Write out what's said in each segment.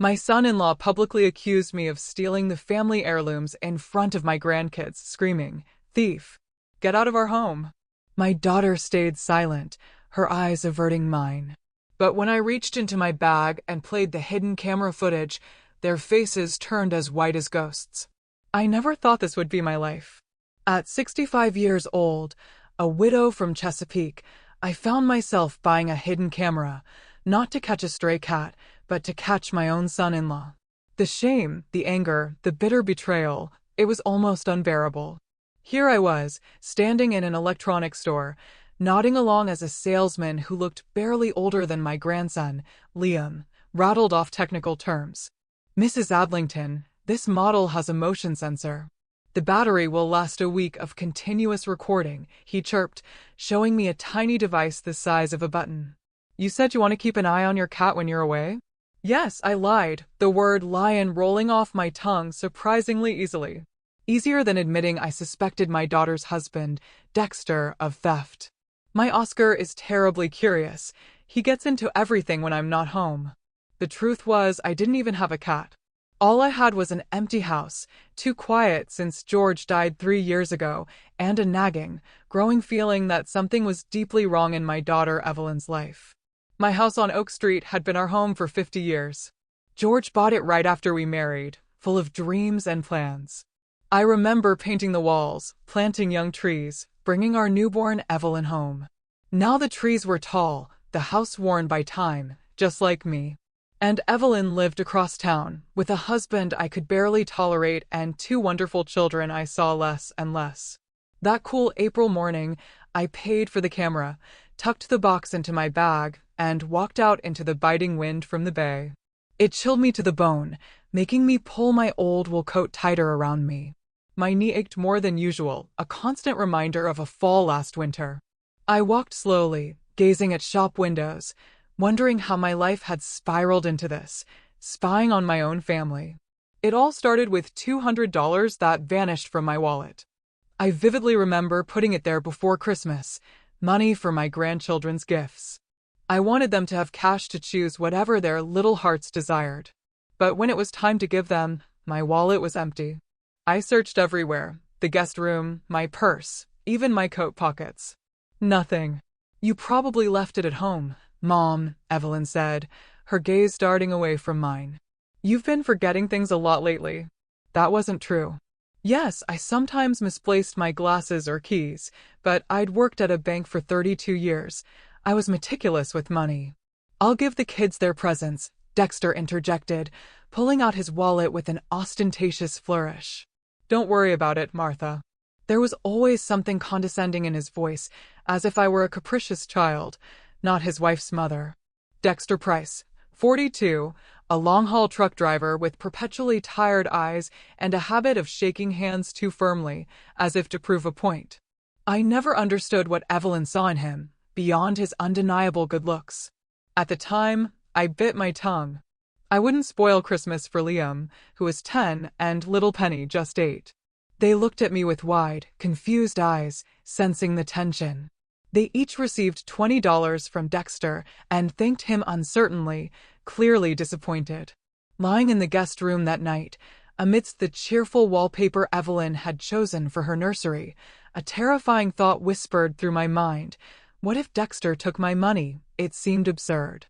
My son-in-law publicly accused me of stealing the family heirlooms in front of my grandkids, screaming, "Thief! Get out of our home!" My daughter stayed silent, her eyes averting mine. But when I reached into my bag and played the hidden camera footage, their faces turned as white as ghosts. I never thought this would be my life. At 65 years old, a widow from Chesapeake, I found myself buying a hidden camera, not to catch a stray cat, but to catch my own son-in-law. The shame, the anger, the bitter betrayal, it was almost unbearable. Here I was, standing in an electronics store, nodding along as a salesman who looked barely older than my grandson, Liam, rattled off technical terms. "Mrs. Adlington, this model has a motion sensor. The battery will last a week of continuous recording," he chirped, showing me a tiny device the size of a button. "You said you want to keep an eye on your cat when you're away?" Yes, I lied, the word lion rolling off my tongue surprisingly easily. Easier than admitting I suspected my daughter's husband, Dexter, of theft. My Oscar is terribly curious. He gets into everything when I'm not home. The truth was, I didn't even have a cat. All I had was an empty house, too quiet since George died 3 years ago, and a nagging, growing feeling that something was deeply wrong in my daughter Evelyn's life. My house on Oak Street had been our home for 50 years. George bought it right after we married, full of dreams and plans. I remember painting the walls, planting young trees, bringing our newborn Evelyn home. Now the trees were tall, the house worn by time, just like me. And Evelyn lived across town, with a husband I could barely tolerate and 2 wonderful children I saw less and less. That cool April morning, I paid for the camera, tucked the box into my bag, and walked out into the biting wind from the bay. It chilled me to the bone, making me pull my old wool coat tighter around me. My knee ached more than usual, a constant reminder of a fall last winter. I walked slowly, gazing at shop windows, wondering how my life had spiraled into this, spying on my own family. It all started with $200 that vanished from my wallet. I vividly remember putting it there before Christmas, money for my grandchildren's gifts. I wanted them to have cash to choose whatever their little hearts desired. But when it was time to give them, my wallet was empty. I searched everywhere, the guest room, my purse, even my coat pockets. Nothing. "You probably left it at home, Mom," Evelyn said, her gaze darting away from mine. "You've been forgetting things a lot lately." That wasn't true. Yes, I sometimes misplaced my glasses or keys, but I'd worked at a bank for 32 years. I was meticulous with money. "I'll give the kids their presents," Dexter interjected, pulling out his wallet with an ostentatious flourish. "Don't worry about it, Martha." There was always something condescending in his voice, as if I were a capricious child, not his wife's mother. Dexter Price, 42, a long-haul truck driver with perpetually tired eyes and a habit of shaking hands too firmly, as if to prove a point. I never understood what Evelyn saw in him, beyond his undeniable good looks. At the time, I bit my tongue. I wouldn't spoil Christmas for Liam, who was 10, and little Penny, just 8. They looked at me with wide, confused eyes, sensing the tension. They each received $20 from Dexter and thanked him uncertainly, clearly disappointed. Lying in the guest room that night, amidst the cheerful wallpaper Evelyn had chosen for her nursery, a terrifying thought whispered through my mind. What if Dexter took my money? It seemed absurd.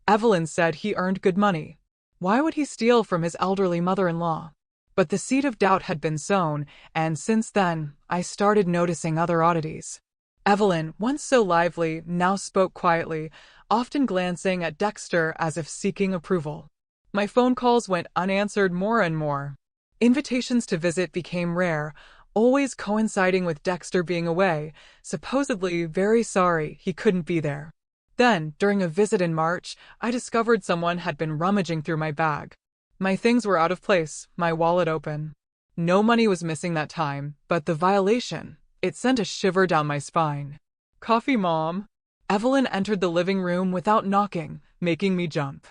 Evelyn said he earned good money. Why would he steal from his elderly mother-in-law? But the seed of doubt had been sown, and since then, I started noticing other oddities. Evelyn, once so lively, now spoke quietly, often glancing at Dexter as if seeking approval. My phone calls went unanswered more and more. Invitations to visit became rare, always coinciding with Dexter being away, supposedly very sorry he couldn't be there. Then, during a visit in March, I discovered someone had been rummaging through my bag. My things were out of place, my wallet open. No money was missing that time, but the violation, it sent a shiver down my spine. "Coffee, Mom." Evelyn entered the living room without knocking, making me jump.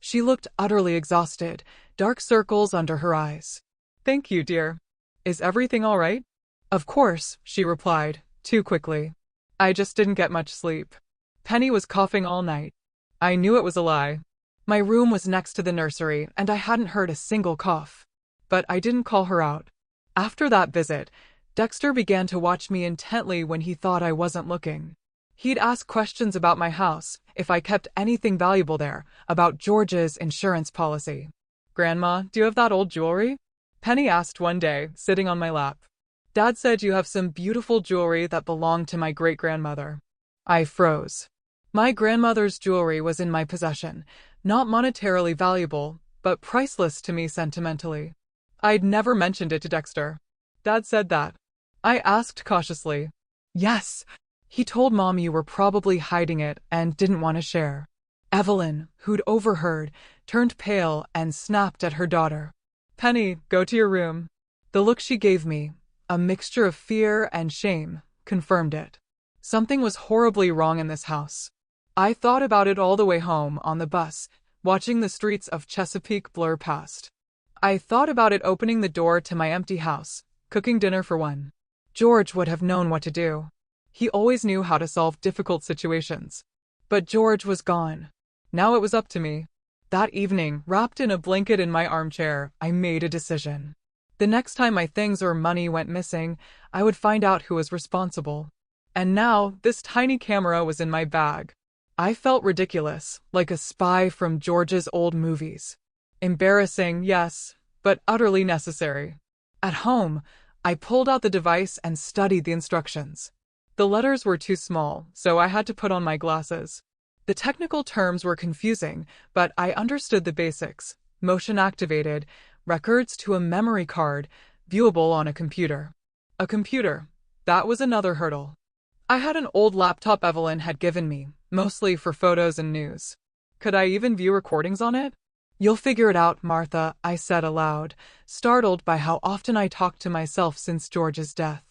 She looked utterly exhausted, dark circles under her eyes. "Thank you, dear. Is everything all right?" "Of course," she replied, too quickly. "I just didn't get much sleep. Penny was coughing all night." I knew it was a lie. My room was next to the nursery, and I hadn't heard a single cough. But I didn't call her out. After that visit, Dexter began to watch me intently when he thought I wasn't looking. He'd ask questions about my house, if I kept anything valuable there, about George's insurance policy. "Grandma, do you have that old jewelry?" Penny asked one day, sitting on my lap. "Dad said you have some beautiful jewelry that belonged to my great-grandmother." I froze. My grandmother's jewelry was in my possession, not monetarily valuable, but priceless to me sentimentally. I'd never mentioned it to Dexter. "Dad said that?" I asked cautiously. "Yes. He told Mom you were probably hiding it and didn't want to share." Evelyn, who'd overheard, turned pale and snapped at her daughter. "Penny, go to your room." The look she gave me, a mixture of fear and shame, confirmed it. Something was horribly wrong in this house. I thought about it all the way home on the bus, watching the streets of Chesapeake blur past. I thought about it opening the door to my empty house, cooking dinner for one. George would have known what to do. He always knew how to solve difficult situations. But George was gone. Now it was up to me. That evening, wrapped in a blanket in my armchair, I made a decision. The next time my things or money went missing, I would find out who was responsible. And now, this tiny camera was in my bag. I felt ridiculous, like a spy from George's old movies. Embarrassing, yes, but utterly necessary. At home, I pulled out the device and studied the instructions. The letters were too small, so I had to put on my glasses. The technical terms were confusing, but I understood the basics. Motion activated, records to a memory card, viewable on a computer. A computer. That was another hurdle. I had an old laptop Evelyn had given me, mostly for photos and news. Could I even view recordings on it? "You'll figure it out, Martha," I said aloud, startled by how often I talked to myself since George's death.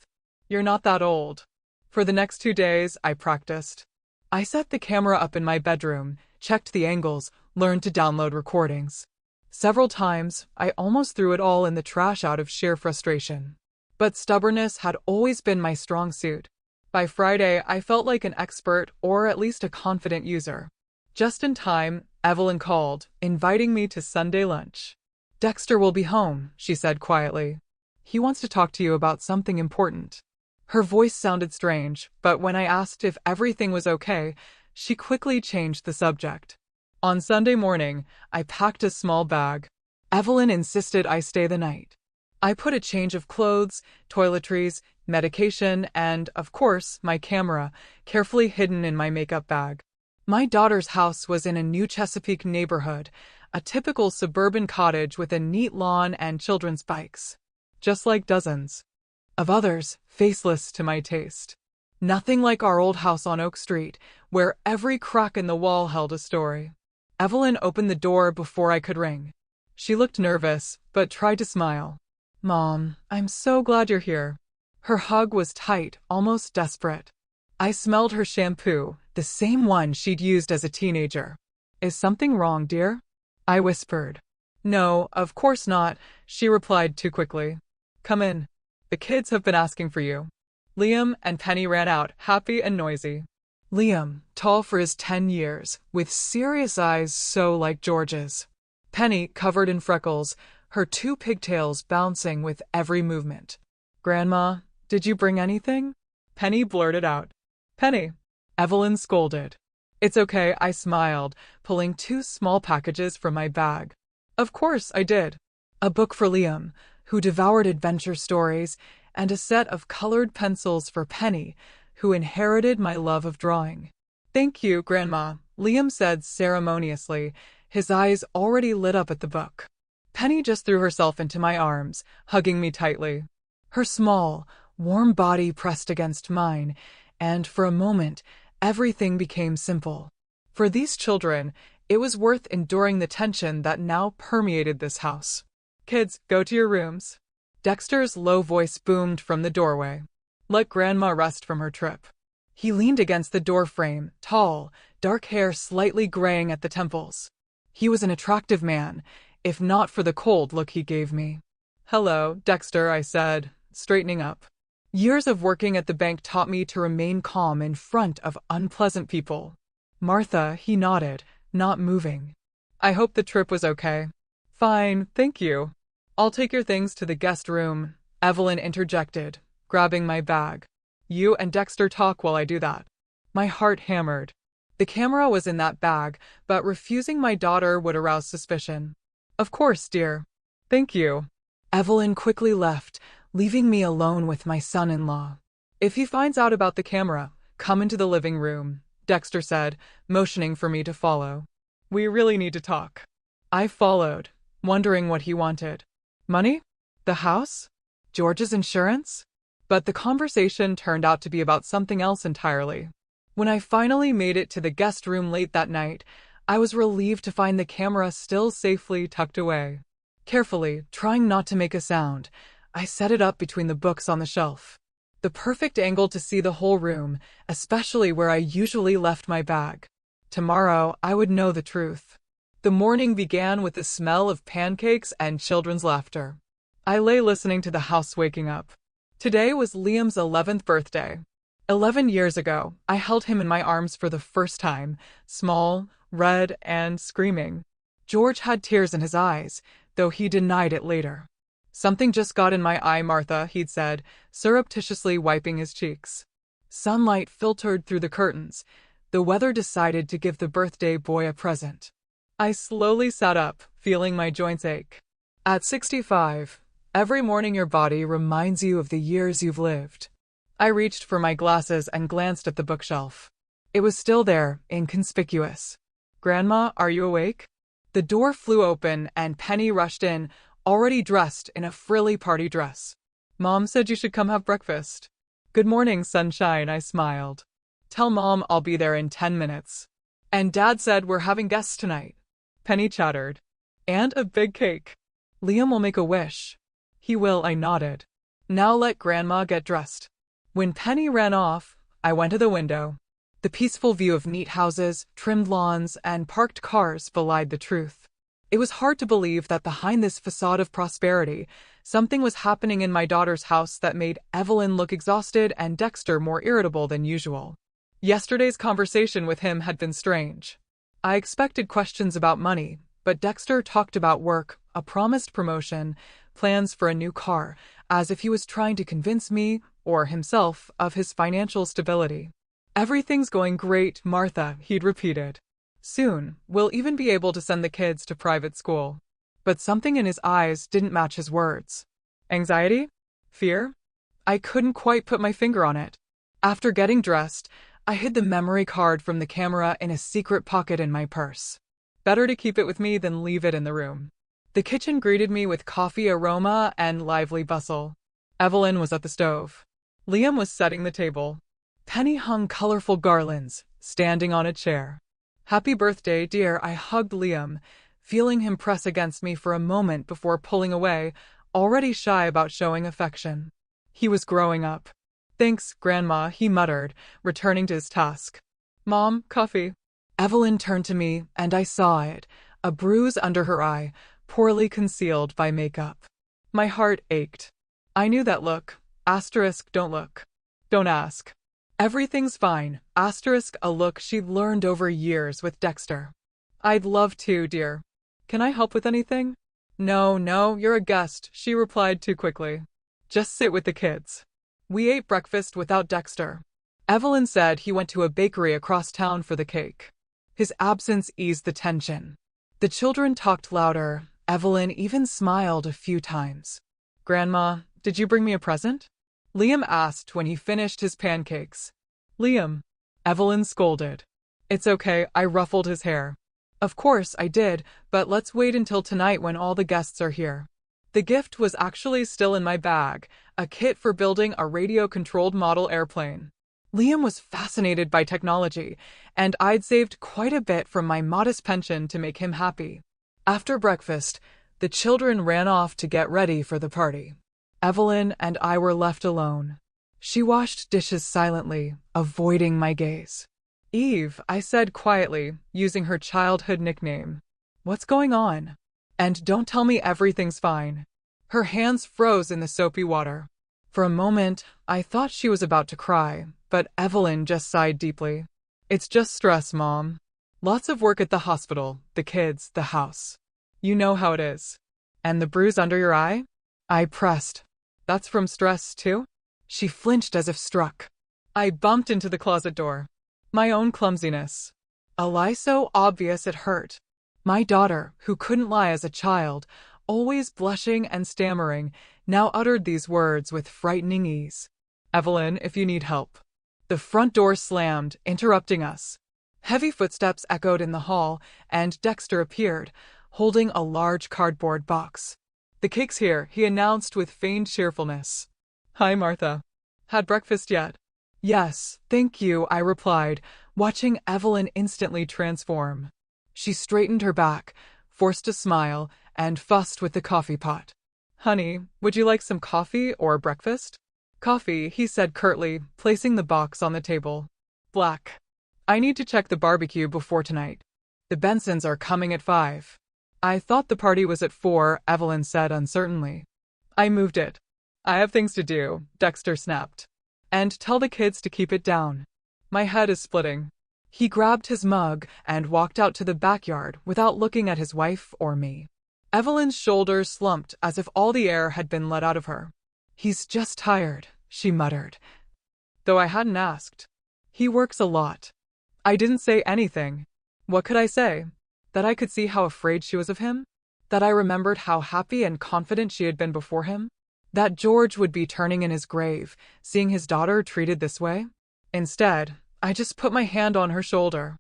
"You're not that old." For the next 2 days, I practiced. I set the camera up in my bedroom, checked the angles, learned to download recordings. Several times, I almost threw it all in the trash out of sheer frustration. But stubbornness had always been my strong suit. By Friday, I felt like an expert, or at least a confident user. Just in time, Evelyn called, inviting me to Sunday lunch. "Dexter will be home," she said quietly. "He wants to talk to you about something important." Her voice sounded strange, but when I asked if everything was okay, she quickly changed the subject. On Sunday morning, I packed a small bag. Evelyn insisted I stay the night. I put a change of clothes, toiletries, medication, and, of course, my camera, carefully hidden in my makeup bag. My daughter's house was in a new Chesapeake neighborhood, a typical suburban cottage with a neat lawn and children's bikes. Just like dozens of others, faceless to my taste. Nothing like our old house on Oak Street, where every crack in the wall held a story. Evelyn opened the door before I could ring. She looked nervous, but tried to smile. "Mom, I'm so glad you're here." Her hug was tight, almost desperate. I smelled her shampoo, the same one she'd used as a teenager. "Is something wrong, dear?" I whispered. "No, of course not," she replied too quickly. "Come in. The kids have been asking for you." Liam and Penny ran out, happy and noisy. Liam, tall for his 10 years, with serious eyes so like George's. Penny, covered in freckles, her 2 pigtails bouncing with every movement. "Grandma, did you bring anything?" Penny blurted out. "Penny," Evelyn scolded. "It's okay," I smiled, pulling 2 small packages from my bag. "Of course I did." A book for Liam, who devoured adventure stories, and a set of colored pencils for Penny, who inherited my love of drawing. "Thank you, Grandma," Liam said ceremoniously, his eyes already lit up at the book. Penny just threw herself into my arms, hugging me tightly. Her small, warm body pressed against mine, and for a moment, everything became simple. For these children, it was worth enduring the tension that now permeated this house. "Kids, go to your rooms." Dexter's low voice boomed from the doorway. "Let Grandma rest from her trip." He leaned against the doorframe, tall, dark hair slightly graying at the temples. He was an attractive man, if not for the cold look he gave me. "Hello, Dexter," I said, straightening up. Years of working at the bank taught me to remain calm in front of unpleasant people. "Martha," he nodded, not moving. I hope the trip was okay. Fine, thank you. I'll take your things to the guest room, Evelyn interjected, grabbing my bag. You and Dexter talk while I do that. My heart hammered. The camera was in that bag, but refusing my daughter would arouse suspicion. Of course, dear. Thank you. Evelyn quickly left, leaving me alone with my son-in-law. If he finds out about the camera, come into the living room, Dexter said, motioning for me to follow. We really need to talk. I followed, wondering what he wanted. Money? The house? George's insurance? But the conversation turned out to be about something else entirely. When I finally made it to the guest room late that night, I was relieved to find the camera still safely tucked away. Carefully, trying not to make a sound, I set it up between the books on the shelf. The perfect angle to see the whole room, especially where I usually left my bag. Tomorrow, I would know the truth. The morning began with the smell of pancakes and children's laughter. I lay listening to the house waking up. Today was Liam's 11th birthday. 11 years ago, I held him in my arms for the first time, small, red, and screaming. George had tears in his eyes, though he denied it later. Something just got in my eye, Martha, he'd said, surreptitiously wiping his cheeks. Sunlight filtered through the curtains. The weather decided to give the birthday boy a present. I slowly sat up, feeling my joints ache. At 65, every morning your body reminds you of the years you've lived. I reached for my glasses and glanced at the bookshelf. It was still there, inconspicuous. Grandma, are you awake? The door flew open and Penny rushed in, already dressed in a frilly party dress. Mom said you should come have breakfast. Good morning, sunshine, I smiled. Tell Mom I'll be there in 10 minutes. And Dad said we're having guests tonight. Penny chattered. And a big cake. Liam will make a wish. He will, I nodded. Now let Grandma get dressed. When Penny ran off, I went to the window. The peaceful view of neat houses, trimmed lawns, and parked cars belied the truth. It was hard to believe that behind this facade of prosperity, something was happening in my daughter's house that made Evelyn look exhausted and Dexter more irritable than usual. Yesterday's conversation with him had been strange. I expected questions about money, but Dexter talked about work, a promised promotion, plans for a new car, as if he was trying to convince me, or himself, of his financial stability. Everything's going great, Martha, he'd repeated. Soon, we'll even be able to send the kids to private school. But something in his eyes didn't match his words. Anxiety? Fear? I couldn't quite put my finger on it. After getting dressed, I hid the memory card from the camera in a secret pocket in my purse. Better to keep it with me than leave it in the room. The kitchen greeted me with coffee aroma and lively bustle. Evelyn was at the stove. Liam was setting the table. Penny hung colorful garlands, standing on a chair. Happy birthday, dear, I hugged Liam, feeling him press against me for a moment before pulling away, already shy about showing affection. He was growing up. Thanks, Grandma, he muttered, returning to his task. Mom, coffee. Evelyn turned to me, and I saw it, a bruise under her eye, poorly concealed by makeup. My heart ached. I knew that look. Asterisk, don't look. Don't ask. Everything's fine. Asterisk, a look she'd learned over years with Dexter. I'd love to, dear. Can I help with anything? No, you're a guest, she replied too quickly. Just sit with the kids. We ate breakfast without Dexter. Evelyn said he went to a bakery across town for the cake. His absence eased the tension. The children talked louder. Evelyn even smiled a few times. Grandma, did you bring me a present? Liam asked when he finished his pancakes. Liam, Evelyn scolded. It's okay, I ruffled his hair. Of course I did, but let's wait until tonight when all the guests are here. The gift was actually still in my bag, a kit for building a radio-controlled model airplane. Liam was fascinated by technology, and I'd saved quite a bit from my modest pension to make him happy. After breakfast, the children ran off to get ready for the party. Evelyn and I were left alone. She washed dishes silently, avoiding my gaze. Eve, I said quietly, using her childhood nickname. What's going on? And don't tell me everything's fine. Her hands froze in the soapy water. For a moment, I thought she was about to cry, but Evelyn just sighed deeply. It's just stress, Mom. Lots of work at the hospital, the kids, the house. You know how it is. And the bruise under your eye? I pressed. That's from stress, too? She flinched as if struck. I bumped into the closet door. My own clumsiness. A lie so obvious it hurt. My daughter, who couldn't lie as a child, always blushing and stammering, now uttered these words with frightening ease. Evelyn, if you need help. The front door slammed, interrupting us. Heavy footsteps echoed in the hall, and Dexter appeared, holding a large cardboard box. The cake's here, he announced with feigned cheerfulness. Hi, Martha. Had breakfast yet? Yes, thank you, I replied, watching Evelyn instantly transform. She straightened her back, forced a smile, and fussed with the coffee pot. Honey, would you like some coffee or breakfast? Coffee, he said curtly, placing the box on the table. Black. I need to check the barbecue before tonight. The Bensons are coming at 5. I thought the party was at 4, Evelyn said uncertainly. I moved it. I have things to do, Dexter snapped. And tell the kids to keep it down. My head is splitting. He grabbed his mug and walked out to the backyard without looking at his wife or me. Evelyn's shoulders slumped as if all the air had been let out of her. He's just tired, she muttered. Though I hadn't asked. He works a lot. I didn't say anything. What could I say? That I could see how afraid she was of him? That I remembered how happy and confident she had been before him? That George would be turning in his grave, seeing his daughter treated this way? Instead, I just put my hand on her shoulder.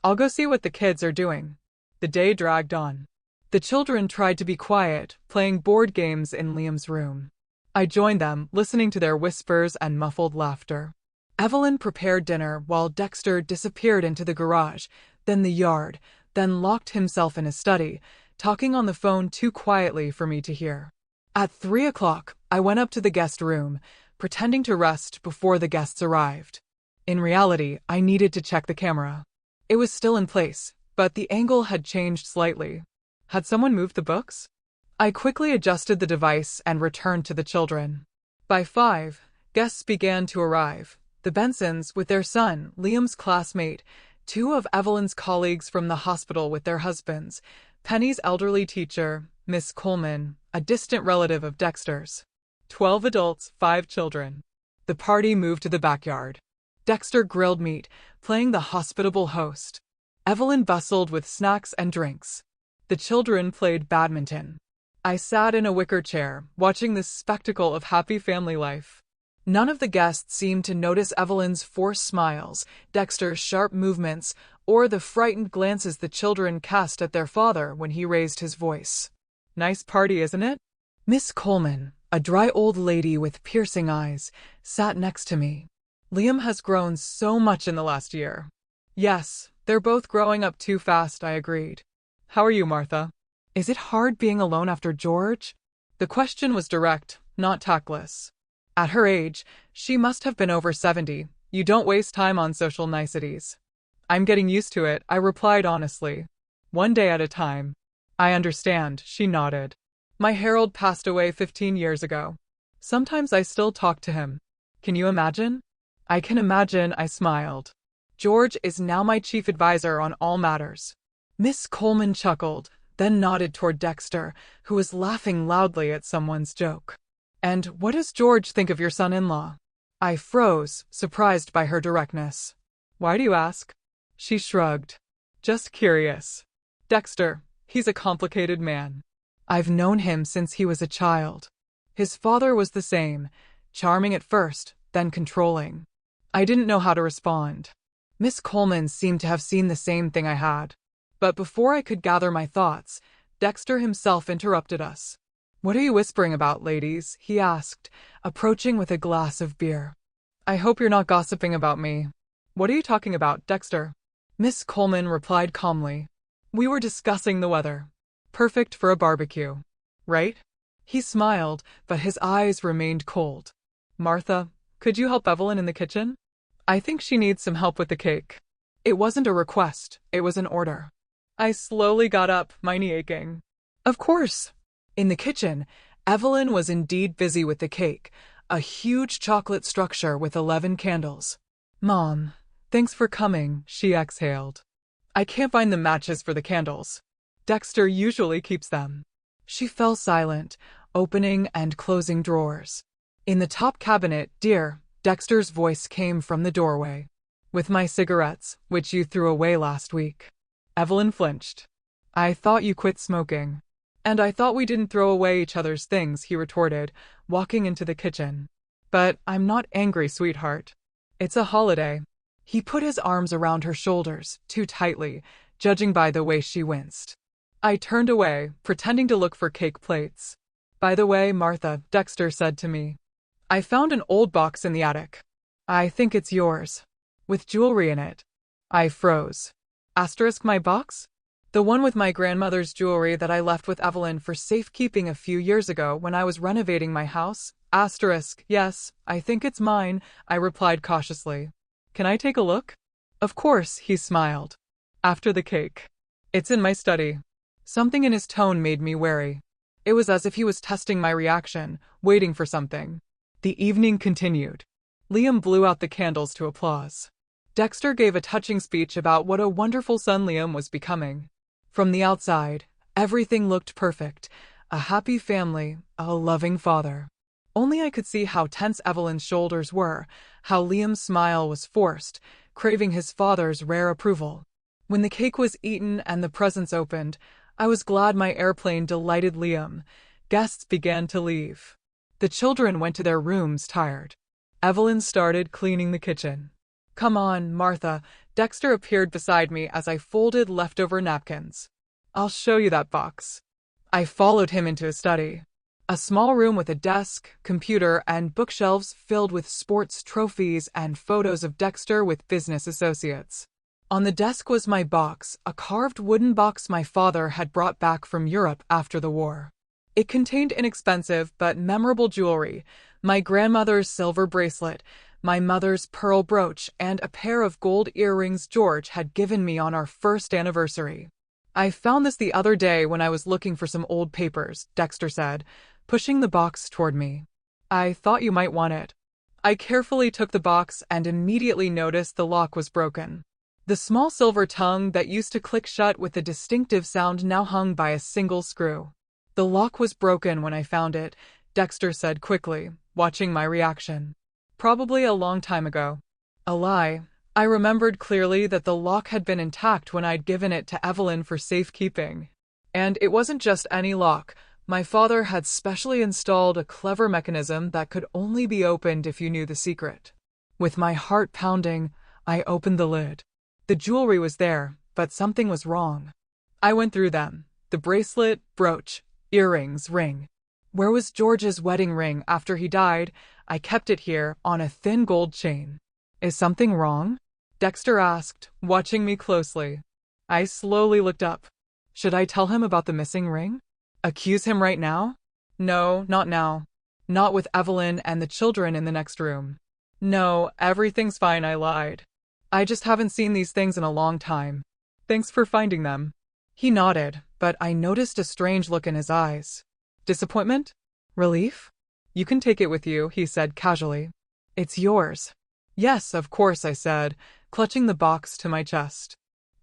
I'll go see what the kids are doing. The day dragged on. The children tried to be quiet, playing board games in Liam's room. I joined them, listening to their whispers and muffled laughter. Evelyn prepared dinner while Dexter disappeared into the garage, then the yard, then locked himself in his study, talking on the phone too quietly for me to hear. At 3 o'clock, I went up to the guest room, pretending to rest before the guests arrived. In reality, I needed to check the camera. It was still in place, but the angle had changed slightly. Had someone moved the books? I quickly adjusted the device and returned to the children. By 5, guests began to arrive. The Bensons with their son, Liam's classmate, 2 of Evelyn's colleagues from the hospital with their husbands, Penny's elderly teacher, Miss Coleman, a distant relative of Dexter's. 12 adults, 5 children. The party moved to the backyard. Dexter grilled meat, playing the hospitable host. Evelyn bustled with snacks and drinks. The children played badminton. I sat in a wicker chair, watching this spectacle of happy family life. None of the guests seemed to notice Evelyn's forced smiles, Dexter's sharp movements, or the frightened glances the children cast at their father when he raised his voice. Nice party, isn't it? Miss Coleman, a dry old lady with piercing eyes, sat next to me. Liam has grown so much in the last year. Yes, they're both growing up too fast, I agreed. How are you, Martha? Is it hard being alone after George? The question was direct, not tactless. At her age, she must have been over 70. You don't waste time on social niceties. I'm getting used to it, I replied honestly. One day at a time. I understand, she nodded. My Harold passed away 15 years ago. Sometimes I still talk to him. Can you imagine? I can imagine, I smiled. George is now my chief advisor on all matters. Miss Coleman chuckled, then nodded toward Dexter, who was laughing loudly at someone's joke. And what does George think of your son-in-law? I froze, surprised by her directness. Why do you ask? She shrugged. Just curious. Dexter, he's a complicated man. I've known him since he was a child. His father was the same, charming at first, then controlling. I didn't know how to respond. Miss Coleman seemed to have seen the same thing I had. But before I could gather my thoughts, Dexter himself interrupted us. What are you whispering about, ladies? He asked, approaching with a glass of beer. I hope you're not gossiping about me. What are you talking about, Dexter? Miss Coleman replied calmly. We were discussing the weather. Perfect for a barbecue. Right? He smiled, but his eyes remained cold. Martha, could you help Evelyn in the kitchen? I think she needs some help with the cake. It wasn't a request, it was an order. I slowly got up, my knee aching. Of course. In the kitchen, Evelyn was indeed busy with the cake, a huge chocolate structure with 11 candles. Mom, thanks for coming, she exhaled. I can't find the matches for the candles. Dexter usually keeps them. She fell silent, opening and closing drawers. In the top cabinet, dear, Dexter's voice came from the doorway. With my cigarettes, which you threw away last week. Evelyn flinched. I thought you quit smoking. And I thought we didn't throw away each other's things, he retorted, walking into the kitchen. But I'm not angry, sweetheart. It's a holiday. He put his arms around her shoulders, too tightly, judging by the way she winced. I turned away, pretending to look for cake plates. By the way, Martha, Dexter said to me. I found an old box in the attic. I think it's yours. With jewelry in it. I froze. Asterisk my box? The one with my grandmother's jewelry that I left with Evelyn for safekeeping a few years ago when I was renovating my house? Asterisk, yes, I think it's mine, I replied cautiously. Can I take a look? Of course, he smiled. After the cake. It's in my study. Something in his tone made me wary. It was as if he was testing my reaction, waiting for something. The evening continued. Liam blew out the candles to applause. Dexter gave a touching speech about what a wonderful son Liam was becoming. From the outside, everything looked perfect. A happy family, a loving father. Only I could see how tense Evelyn's shoulders were, how Liam's smile was forced, craving his father's rare approval. When the cake was eaten and the presents opened, I was glad my airplane delighted Liam. Guests began to leave. The children went to their rooms tired. Evelyn started cleaning the kitchen. Come on, Martha. Dexter appeared beside me as I folded leftover napkins. I'll show you that box. I followed him into his study. A small room with a desk, computer, and bookshelves filled with sports trophies and photos of Dexter with business associates. On the desk was my box, a carved wooden box my father had brought back from Europe after the war. It contained inexpensive but memorable jewelry, my grandmother's silver bracelet, my mother's pearl brooch, and a pair of gold earrings George had given me on our first anniversary. I found this the other day when I was looking for some old papers, Dexter said, pushing the box toward me. I thought you might want it. I carefully took the box and immediately noticed the lock was broken. The small silver tongue that used to click shut with a distinctive sound now hung by a single screw. The lock was broken when I found it, Dexter said quickly, watching my reaction. Probably a long time ago. A lie. I remembered clearly that the lock had been intact when I'd given it to Evelyn for safekeeping. And it wasn't just any lock. My father had specially installed a clever mechanism that could only be opened if you knew the secret. With my heart pounding, I opened the lid. The jewelry was there, but something was wrong. I went through them. The bracelet, brooch, earrings, ring. Where was George's wedding ring after he died? I kept it here, on a thin gold chain. Is something wrong? Dexter asked, watching me closely. I slowly looked up. Should I tell him about the missing ring? Accuse him right now? No, not now. Not with Evelyn and the children in the next room. No, everything's fine, I lied. I just haven't seen these things in a long time. Thanks for finding them. He nodded, but I noticed a strange look in his eyes. Disappointment? Relief? You can take it with you, he said casually. It's yours. Yes, of course, I said, clutching the box to my chest.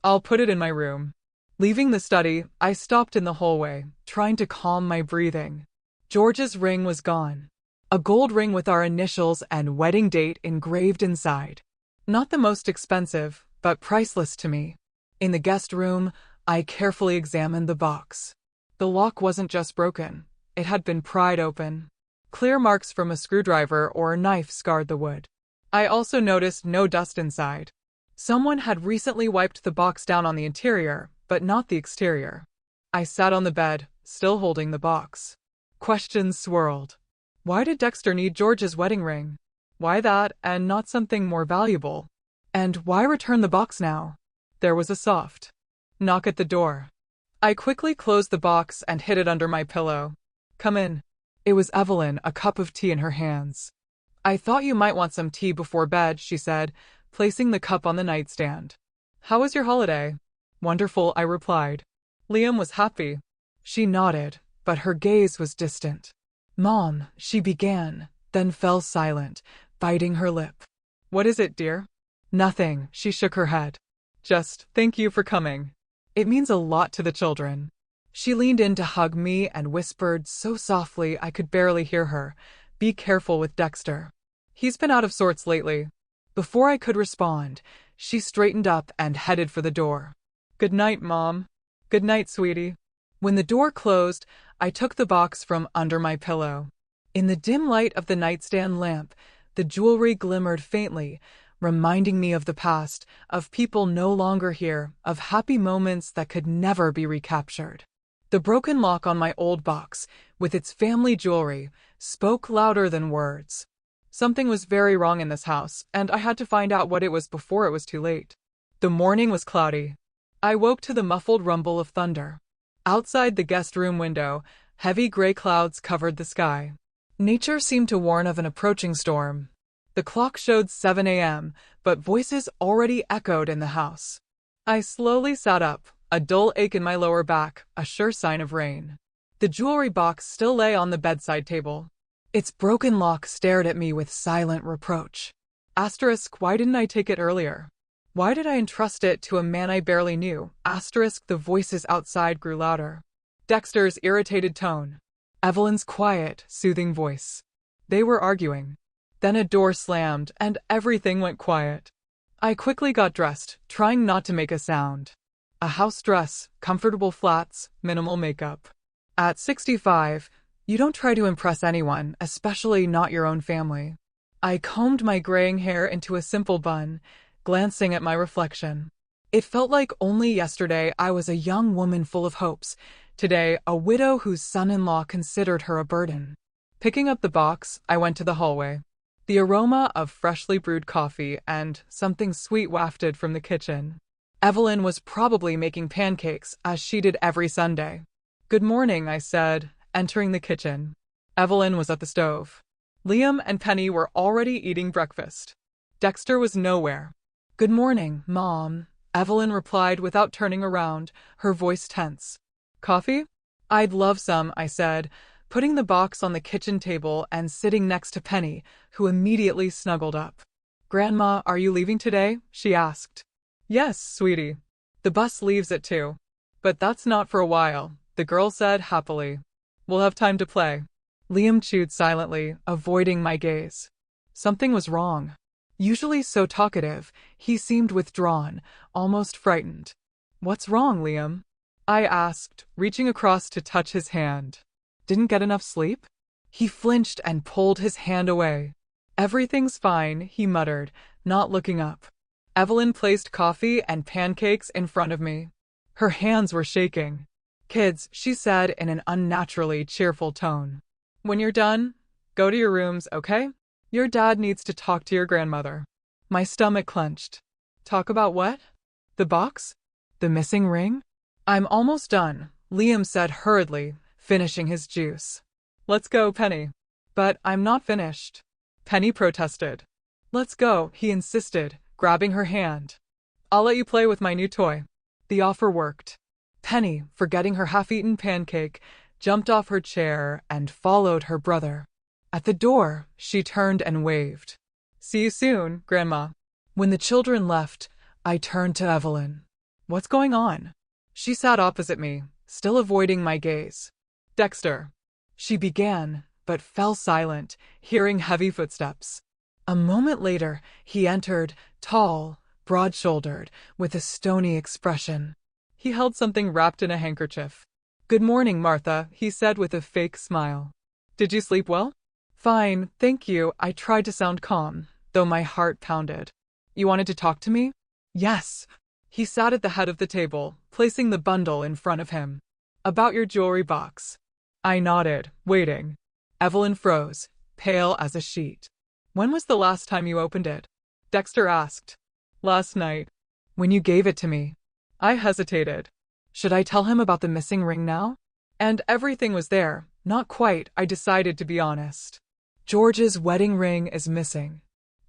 I'll put it in my room. Leaving the study, I stopped in the hallway, trying to calm my breathing. George's ring was gone. A gold ring with our initials and wedding date engraved inside. Not the most expensive, but priceless to me. In the guest room, I carefully examined the box. The lock wasn't just broken. It had been pried open. Clear marks from a screwdriver or a knife scarred the wood. I also noticed no dust inside. Someone had recently wiped the box down on the interior, but not the exterior. I sat on the bed, still holding the box. Questions swirled. Why did Dexter need George's wedding ring? Why that, and not something more valuable? And why return the box now? There was a soft knock at the door. I quickly closed the box and hid it under my pillow. Come in. It was Evelyn, a cup of tea in her hands. I thought you might want some tea before bed, she said, placing the cup on the nightstand. How was your holiday? Wonderful, I replied. Liam was happy. She nodded, but her gaze was distant. Mom, she began, then fell silent, biting her lip. What is it, dear? Nothing, she shook her head. Just thank you for coming. It means a lot to the children. She leaned in to hug me and whispered so softly I could barely hear her, "Be careful with Dexter. He's been out of sorts lately." Before I could respond, she straightened up and headed for the door. "Good night, Mom." "Good night, sweetie." When the door closed, I took the box from under my pillow. In the dim light of the nightstand lamp, the jewelry glimmered faintly, reminding me of the past, of people no longer here, of happy moments that could never be recaptured. The broken lock on my old box, with its family jewelry, spoke louder than words. Something was very wrong in this house, and I had to find out what it was before it was too late. The morning was cloudy. I woke to the muffled rumble of thunder. Outside the guest room window, heavy gray clouds covered the sky. Nature seemed to warn of an approaching storm. The clock showed 7 a.m., but voices already echoed in the house. I slowly sat up, a dull ache in my lower back, a sure sign of rain. The jewelry box still lay on the bedside table. Its broken lock stared at me with silent reproach. Asterisk, why didn't I take it earlier? Why did I entrust it to a man I barely knew? Asterisk, the voices outside grew louder. Dexter's irritated tone. Evelyn's quiet, soothing voice. They were arguing. Then a door slammed, and everything went quiet. I quickly got dressed, trying not to make a sound. A house dress, comfortable flats, minimal makeup. At 65, you don't try to impress anyone, especially not your own family. I combed my graying hair into a simple bun, glancing at my reflection. It felt like only yesterday I was a young woman full of hopes, today a widow whose son-in-law considered her a burden. Picking up the box, I went to the hallway. The aroma of freshly brewed coffee and something sweet wafted from the kitchen. Evelyn was probably making pancakes, as she did every Sunday. "Good morning," I said, entering the kitchen. Evelyn was at the stove. Liam and Penny were already eating breakfast. Dexter was nowhere. "Good morning, Mom," Evelyn replied without turning around, her voice tense. "Coffee?" "I'd love some," I said, putting the box on the kitchen table and sitting next to Penny, who immediately snuggled up. "Grandma, are you leaving today?" she asked. "Yes, sweetie. The bus leaves at 2. But that's not for a while," the girl said happily. "We'll have time to play." Liam chewed silently, avoiding my gaze. Something was wrong. Usually so talkative, he seemed withdrawn, almost frightened. "What's wrong, Liam?" I asked, reaching across to touch his hand. "Didn't get enough sleep?" He flinched and pulled his hand away. "Everything's fine," he muttered, not looking up. Evelyn placed coffee and pancakes in front of me. Her hands were shaking. "Kids," she said in an unnaturally cheerful tone. "When you're done, go to your rooms, okay? Your dad needs to talk to your grandmother." My stomach clenched. "Talk about what? The box? The missing ring?" "I'm almost done," Liam said hurriedly, finishing his juice. "Let's go, Penny." "But I'm not finished," Penny protested. "Let's go," he insisted, grabbing her hand. "I'll let you play with my new toy." The offer worked. Penny, forgetting her half-eaten pancake, jumped off her chair and followed her brother. At the door, she turned and waved. "See you soon, Grandma." When the children left, I turned to Evelyn. "What's going on?" She sat opposite me, still avoiding my gaze. "Dexter," she began, but fell silent, hearing heavy footsteps. A moment later, he entered, tall, broad-shouldered, with a stony expression. He held something wrapped in a handkerchief. "Good morning, Martha," he said with a fake smile. "Did you sleep well?" "Fine, thank you," I tried to sound calm, though my heart pounded. "You wanted to talk to me?" "Yes." He sat at the head of the table, placing the bundle in front of him. "About your jewelry box." I nodded, waiting. Evelyn froze, pale as a sheet. "When was the last time you opened it?" Dexter asked. "Last night." "When you gave it to me." I hesitated. Should I tell him about the missing ring now? And everything was there. Not quite, I decided to be honest. "George's wedding ring is missing.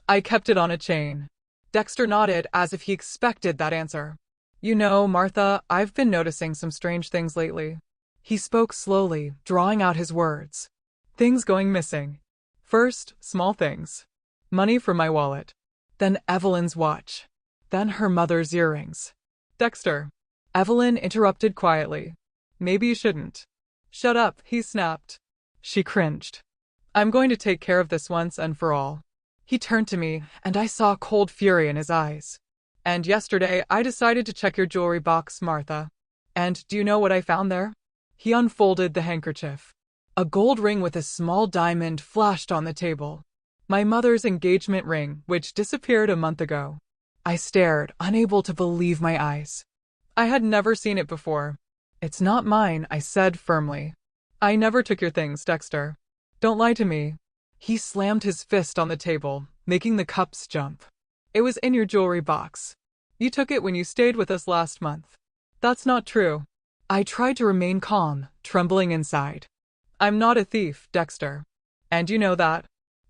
I kept it on a chain." Dexter nodded as if he expected that answer. "You know, Martha, I've been noticing some strange things lately." He spoke slowly, drawing out his words. "Things going missing. First, small things. Money from my wallet. Then Evelyn's watch. Then her mother's earrings. Dexter. Evelyn interrupted quietly. Maybe you shouldn't. Shut up, he snapped. She cringed. I'm going to take care of this once and for all. He turned to me, and I saw cold fury in his eyes. And yesterday, I decided to check your jewelry box, Martha. And do you know what I found there? He unfolded the handkerchief. A gold ring with a small diamond flashed on the table. My mother's engagement ring, which disappeared a month ago. I stared, unable to believe my eyes. I had never seen it before. It's not mine, I said firmly. I never took your things, Dexter. Don't lie to me. He slammed his fist on the table, making the cups jump. It was in your jewelry box. You took it when you stayed with us last month. That's not true. I tried to remain calm, trembling inside. I'm not a thief, Dexter. And you know that.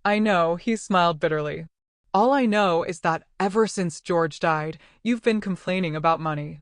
I know, he smiled bitterly. All I know is that ever since George died, you've been complaining about money.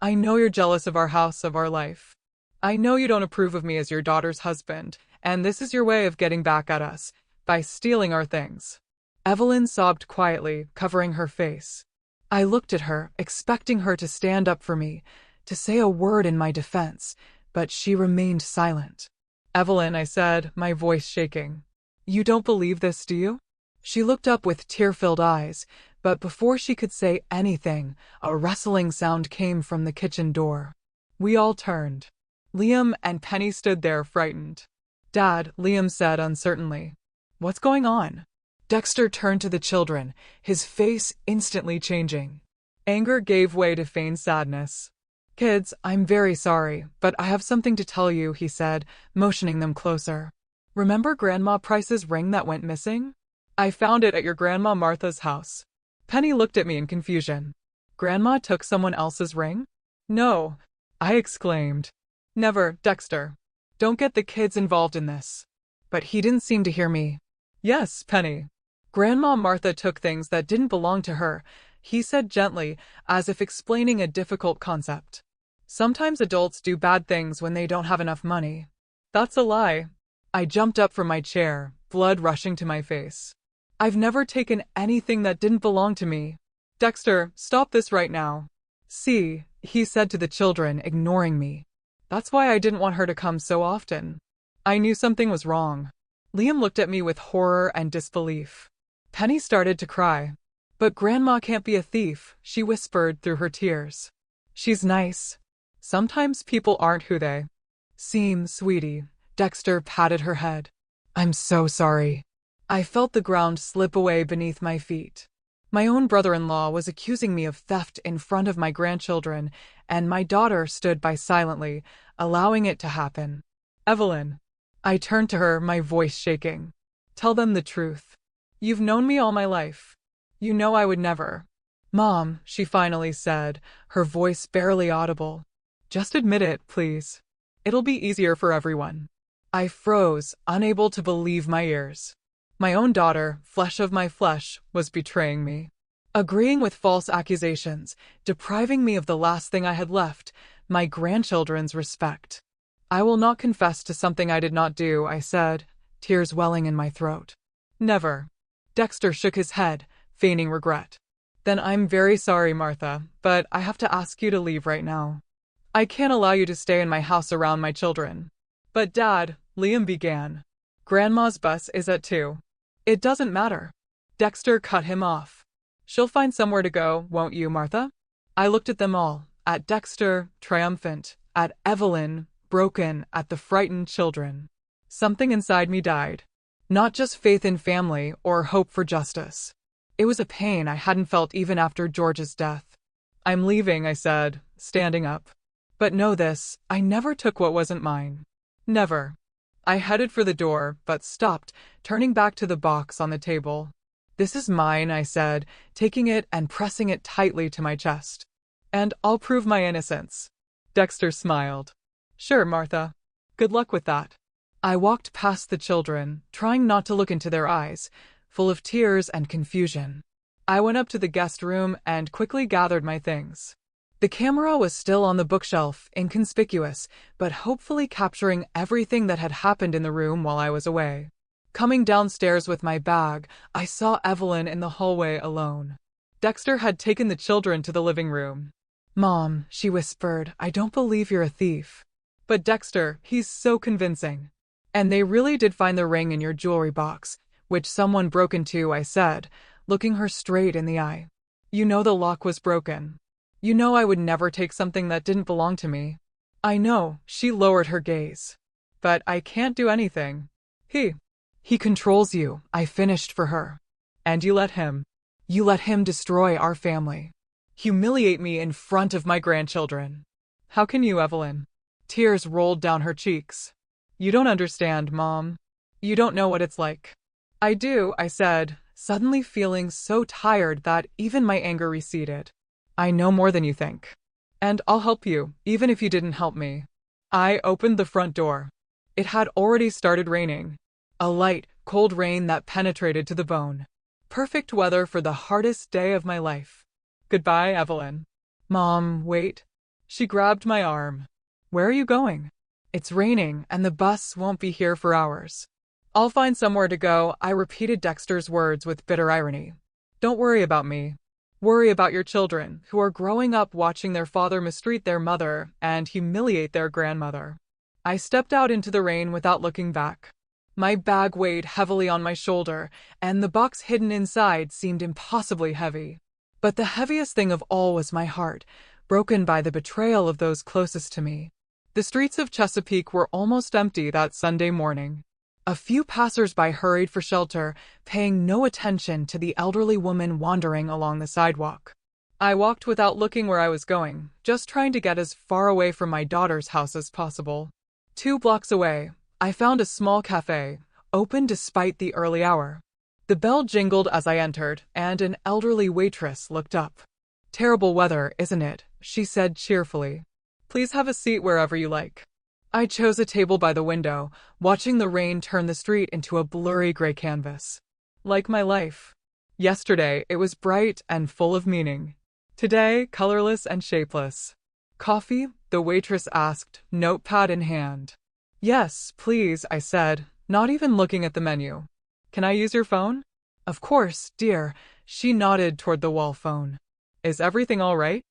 I know you're jealous of our house, of our life. I know you don't approve of me as your daughter's husband, and this is your way of getting back at us, by stealing our things. Evelyn sobbed quietly, covering her face. I looked at her, expecting her to stand up for me, to say a word in my defense, but she remained silent. Evelyn, I said, my voice shaking. You don't believe this, do you? She looked up with tear-filled eyes, but before she could say anything, a rustling sound came from the kitchen door. We all turned. Liam and Penny stood there frightened. Dad, Liam said uncertainly. What's going on? Dexter turned to the children, his face instantly changing. Anger gave way to feigned sadness. Kids, I'm very sorry, but I have something to tell you, he said, motioning them closer. Remember Grandma Price's ring that went missing? I found it at your Grandma Martha's house. Penny looked at me in confusion. Grandma took someone else's ring? No, I exclaimed. Never, Dexter. Don't get the kids involved in this. But he didn't seem to hear me. Yes, Penny. Grandma Martha took things that didn't belong to her, he said gently, as if explaining a difficult concept. Sometimes adults do bad things when they don't have enough money. That's a lie. I jumped up from my chair, blood rushing to my face. I've never taken anything that didn't belong to me. Dexter, stop this right now. See, he said to the children, ignoring me. That's why I didn't want her to come so often. I knew something was wrong. Liam looked at me with horror and disbelief. Penny started to cry. But Grandma can't be a thief, she whispered through her tears. She's nice. Sometimes people aren't who they seem, sweetie. Dexter patted her head. I'm so sorry. I felt the ground slip away beneath my feet. My own brother-in-law was accusing me of theft in front of my grandchildren, and my daughter stood by silently, allowing it to happen. Evelyn. I turned to her, my voice shaking. Tell them the truth. You've known me all my life. You know I would never. Mom, she finally said, her voice barely audible. Just admit it, please. It'll be easier for everyone. I froze, unable to believe my ears. My own daughter, flesh of my flesh, was betraying me. Agreeing with false accusations, depriving me of the last thing I had left, my grandchildren's respect. I will not confess to something I did not do, I said, tears welling in my throat. Never. Dexter shook his head, feigning regret. Then I'm very sorry, Martha, but I have to ask you to leave right now. I can't allow you to stay in my house around my children. But Dad, Liam began. Grandma's bus is at 2. It doesn't matter. Dexter cut him off. She'll find somewhere to go, won't you, Martha? I looked at them all, at Dexter, triumphant, at Evelyn, broken, at the frightened children. Something inside me died. Not just faith in family or hope for justice. It was a pain I hadn't felt even after George's death. I'm leaving, I said, standing up. But know this, I never took what wasn't mine. Never. I headed for the door, but stopped, turning back to the box on the table. This is mine, I said, taking it and pressing it tightly to my chest. And I'll prove my innocence. Dexter smiled. Sure, Martha. Good luck with that. I walked past the children, trying not to look into their eyes, full of tears and confusion. I went up to the guest room and quickly gathered my things. The camera was still on the bookshelf, inconspicuous, but hopefully capturing everything that had happened in the room while I was away. Coming downstairs with my bag, I saw Evelyn in the hallway alone. Dexter had taken the children to the living room. "Mom," she whispered, "I don't believe you're a thief." "But Dexter, he's so convincing." "And they really did find the ring in your jewelry box, which someone broke into," I said, looking her straight in the eye. "You know the lock was broken. You know I would never take something that didn't belong to me." "I know," she lowered her gaze. "But I can't do anything. He controls you," I finished for her. "And you let him. You let him destroy our family. Humiliate me in front of my grandchildren." "How can you, Evelyn?" Tears rolled down her cheeks. "You don't understand, Mom. You don't know what it's like." "I do," I said, suddenly feeling so tired that even my anger receded. "I know more than you think. And I'll help you, even if you didn't help me." I opened the front door. It had already started raining. A light, cold rain that penetrated to the bone. Perfect weather for the hardest day of my life. "Goodbye, Evelyn." "Mom, wait." She grabbed my arm. "Where are you going?" "It's raining, and the bus won't be here for hours." "I'll find somewhere to go," I repeated Dexter's words with bitter irony. "Don't worry about me. Worry about your children, who are growing up watching their father mistreat their mother and humiliate their grandmother." I stepped out into the rain without looking back. My bag weighed heavily on my shoulder, and the box hidden inside seemed impossibly heavy. But the heaviest thing of all was my heart, broken by the betrayal of those closest to me. The streets of Chesapeake were almost empty that Sunday morning. A few passers-by hurried for shelter, paying no attention to the elderly woman wandering along the sidewalk. I walked without looking where I was going, just trying to get as far away from my daughter's house as possible. 2 blocks away, I found a small cafe, open despite the early hour. The bell jingled as I entered, and an elderly waitress looked up. "Terrible weather, isn't it?" she said cheerfully. "Please have a seat wherever you like." I chose a table by the window, watching the rain turn the street into a blurry gray canvas. Like my life. Yesterday, it was bright and full of meaning. Today, colorless and shapeless. "Coffee?" the waitress asked, notepad in hand. "Yes, please," I said, not even looking at the menu. "Can I use your phone?" "Of course, dear." She nodded toward the wall phone. "Is everything all right?"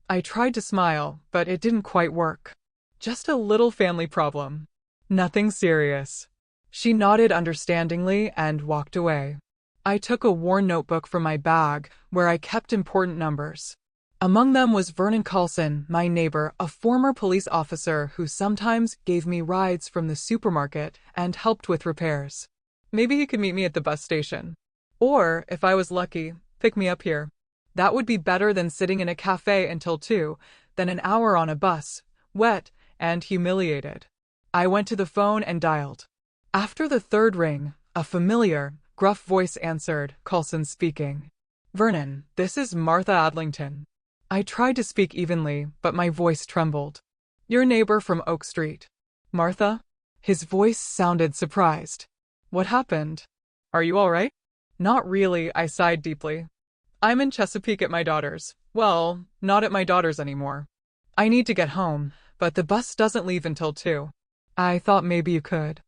I tried to smile, but it didn't quite work. "Just a little family problem. Nothing serious." She nodded understandingly and walked away. I took a worn notebook from my bag, where I kept important numbers. Among them was Vernon Carlson, my neighbor, a former police officer who sometimes gave me rides from the supermarket and helped with repairs. Maybe he could meet me at the bus station. Or, if I was lucky, pick me up here. That would be better than sitting in a cafe until 2, then an hour on a bus, wet and humiliated. I went to the phone and dialed. After the third ring, a familiar, gruff voice answered, Carlson speaking. "Vernon, this is Martha Adlington." I tried to speak evenly, but my voice trembled. "Your neighbor from Oak Street." "Martha?" His voice sounded surprised. "What happened? Are you all right?" "Not really," I sighed deeply. "I'm in Chesapeake at my daughter's. Well, not at my daughter's anymore. I need to get home, but the bus doesn't leave until 2. I thought maybe you could."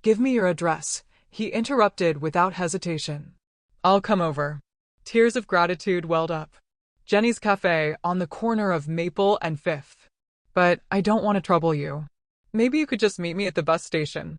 "Give me your address," he interrupted without hesitation. "I'll come over." Tears of gratitude welled up. "Jenny's Cafe, on the corner of Maple and 5th. But I don't want to trouble you. Maybe you could just meet me at the bus station."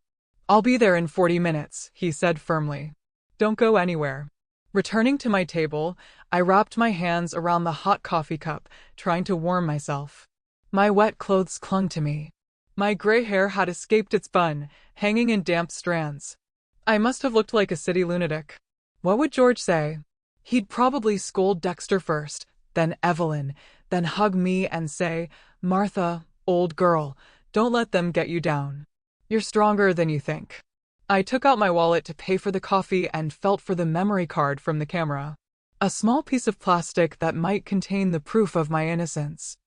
"I'll be there in 40 minutes, he said firmly. "Don't go anywhere." Returning to my table, I wrapped my hands around the hot coffee cup, trying to warm myself. My wet clothes clung to me. My gray hair had escaped its bun, hanging in damp strands. I must have looked like a city lunatic. What would George say? He'd probably scold Dexter first, then Evelyn, then hug me and say, "Martha, old girl, don't let them get you down. You're stronger than you think." I took out my wallet to pay for the coffee and felt for the memory card from the camera. A small piece of plastic that might contain the proof of my innocence.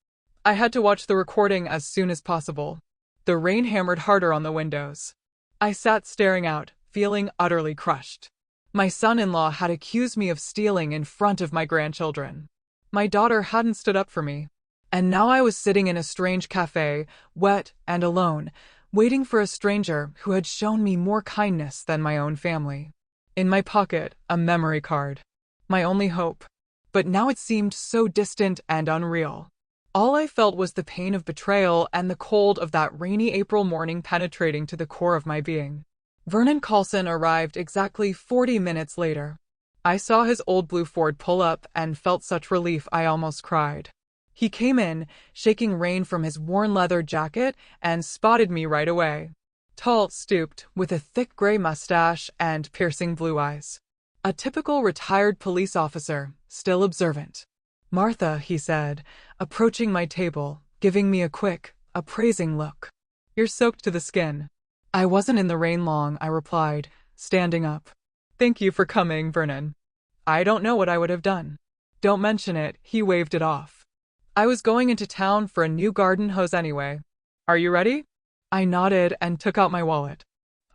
I had to watch the recording as soon as possible. The rain hammered harder on the windows. I sat staring out, feeling utterly crushed. My son-in-law had accused me of stealing in front of my grandchildren. My daughter hadn't stood up for me. And now I was sitting in a strange cafe, wet and alone, waiting for a stranger who had shown me more kindness than my own family. In my pocket, a memory card. My only hope. but now it seemed so distant and unreal. All I felt was the pain of betrayal and the cold of that rainy April morning penetrating to the core of my being. Vernon Coulson arrived exactly 40 minutes later. I saw his old blue Ford pull up and felt such relief I almost cried. He came in, shaking rain from his worn leather jacket, and spotted me right away. Tall, stooped, with a thick gray mustache and piercing blue eyes. A typical retired police officer, still observant. "Martha," he said, approaching my table, giving me a quick, appraising look. "You're soaked to the skin." "I wasn't in the rain long," I replied, standing up. "Thank you for coming, Vernon. I don't know what I would have done." "Don't mention it," he waved it off. "I was going into town for a new garden hose anyway. Are you ready?" I nodded and took out my wallet.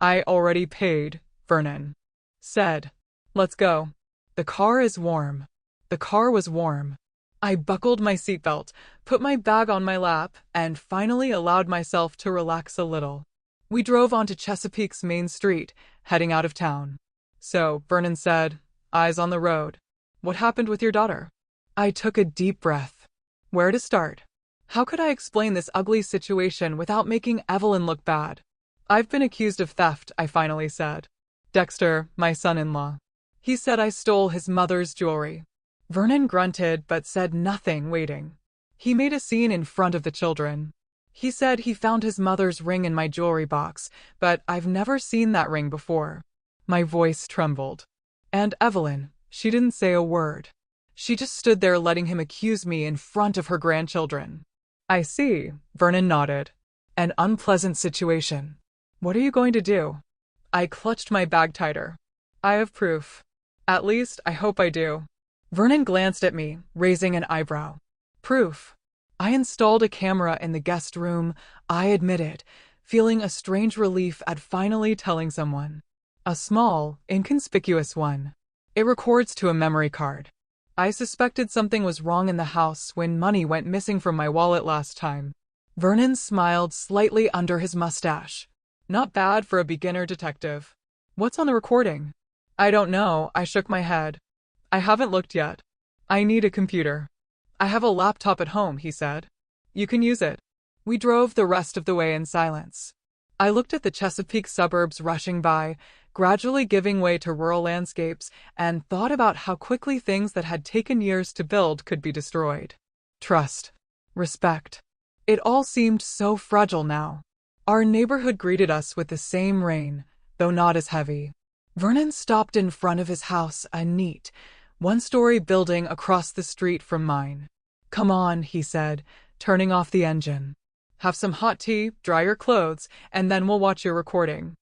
"I already paid," Vernon said. "Let's go." The car is warm. The car was warm. I buckled my seatbelt, put my bag on my lap, and finally allowed myself to relax a little. We drove onto Chesapeake's main street, heading out of town. "So," Vernon said, eyes on the road, "what happened with your daughter?" I took a deep breath. Where to start? How could I explain this ugly situation without making Evelyn look bad? "I've been accused of theft," I finally said. "Dexter, my son-in-law. He said I stole his mother's jewelry." Vernon grunted but said nothing, waiting. He made a scene in front of the children. He said he found his mother's ring in my jewelry box, but I've never seen that ring before. My voice trembled. And Evelyn, she didn't say a word. She just stood there letting him accuse me in front of her grandchildren. "I see," Vernon nodded. "An unpleasant situation. What are you going to do?" I clutched my bag tighter. "I have proof. At least, I hope I do." Vernon glanced at me, raising an eyebrow. "Proof?" "I installed a camera in the guest room," I admitted, feeling a strange relief at finally telling someone. "A small, inconspicuous one. It records to a memory card. I suspected something was wrong in the house when money went missing from my wallet last time." Vernon smiled slightly under his mustache. "Not bad for a beginner detective. What's on the recording?" "I don't know," I shook my head. "I haven't looked yet. I need a computer." "I have a laptop at home," he said. "You can use it." We drove the rest of the way in silence. I looked at the Chesapeake suburbs rushing by, gradually giving way to rural landscapes, and thought about how quickly things that had taken years to build could be destroyed. Trust. Respect. It all seemed so fragile now. Our neighborhood greeted us with the same rain, though not as heavy. Vernon stopped in front of his house, a neat, one-story building across the street from mine. "Come on," he said, turning off the engine. "Have some hot tea, dry your clothes, and then we'll watch your recording."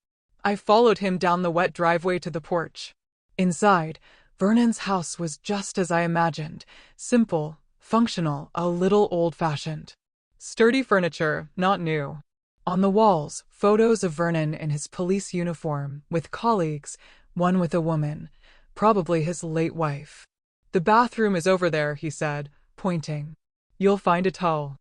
I followed him down the wet driveway to the porch. Inside, Vernon's house was just as I imagined, simple, functional, a little old-fashioned. Sturdy furniture, not new. On the walls, photos of Vernon in his police uniform, with colleagues, one with a woman, probably his late wife. "The bathroom is over there," he said, pointing. "You'll find a towel.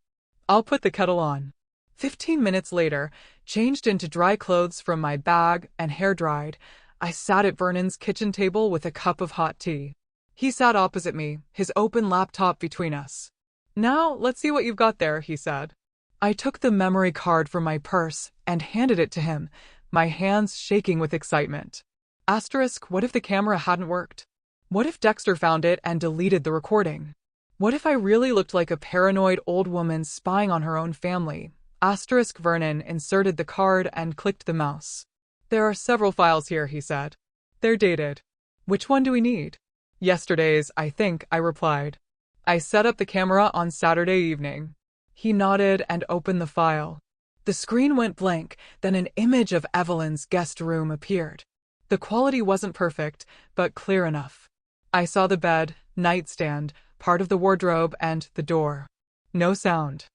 I'll put the kettle on." 15 minutes later, changed into dry clothes from my bag and hair-dried, I sat at Vernon's kitchen table with a cup of hot tea. He sat opposite me, his open laptop between us. "Now, let's see what you've got there," he said. I took the memory card from my purse and handed it to him, my hands shaking with excitement. Asterisk, what if the camera hadn't worked? What if Dexter found it and deleted the recording? What if I really looked like a paranoid old woman spying on her own family? Asterisk. Vernon inserted the card and clicked the mouse. "There are several files here," he said. "They're dated." "Which one do we need?" "Yesterday's, I think," I replied. "I set up the camera on Saturday evening." He nodded and opened the file. The screen went blank, then an image of Evelyn's guest room appeared. The quality wasn't perfect, but clear enough. I saw the bed, nightstand, part of the wardrobe, and the door. No sound.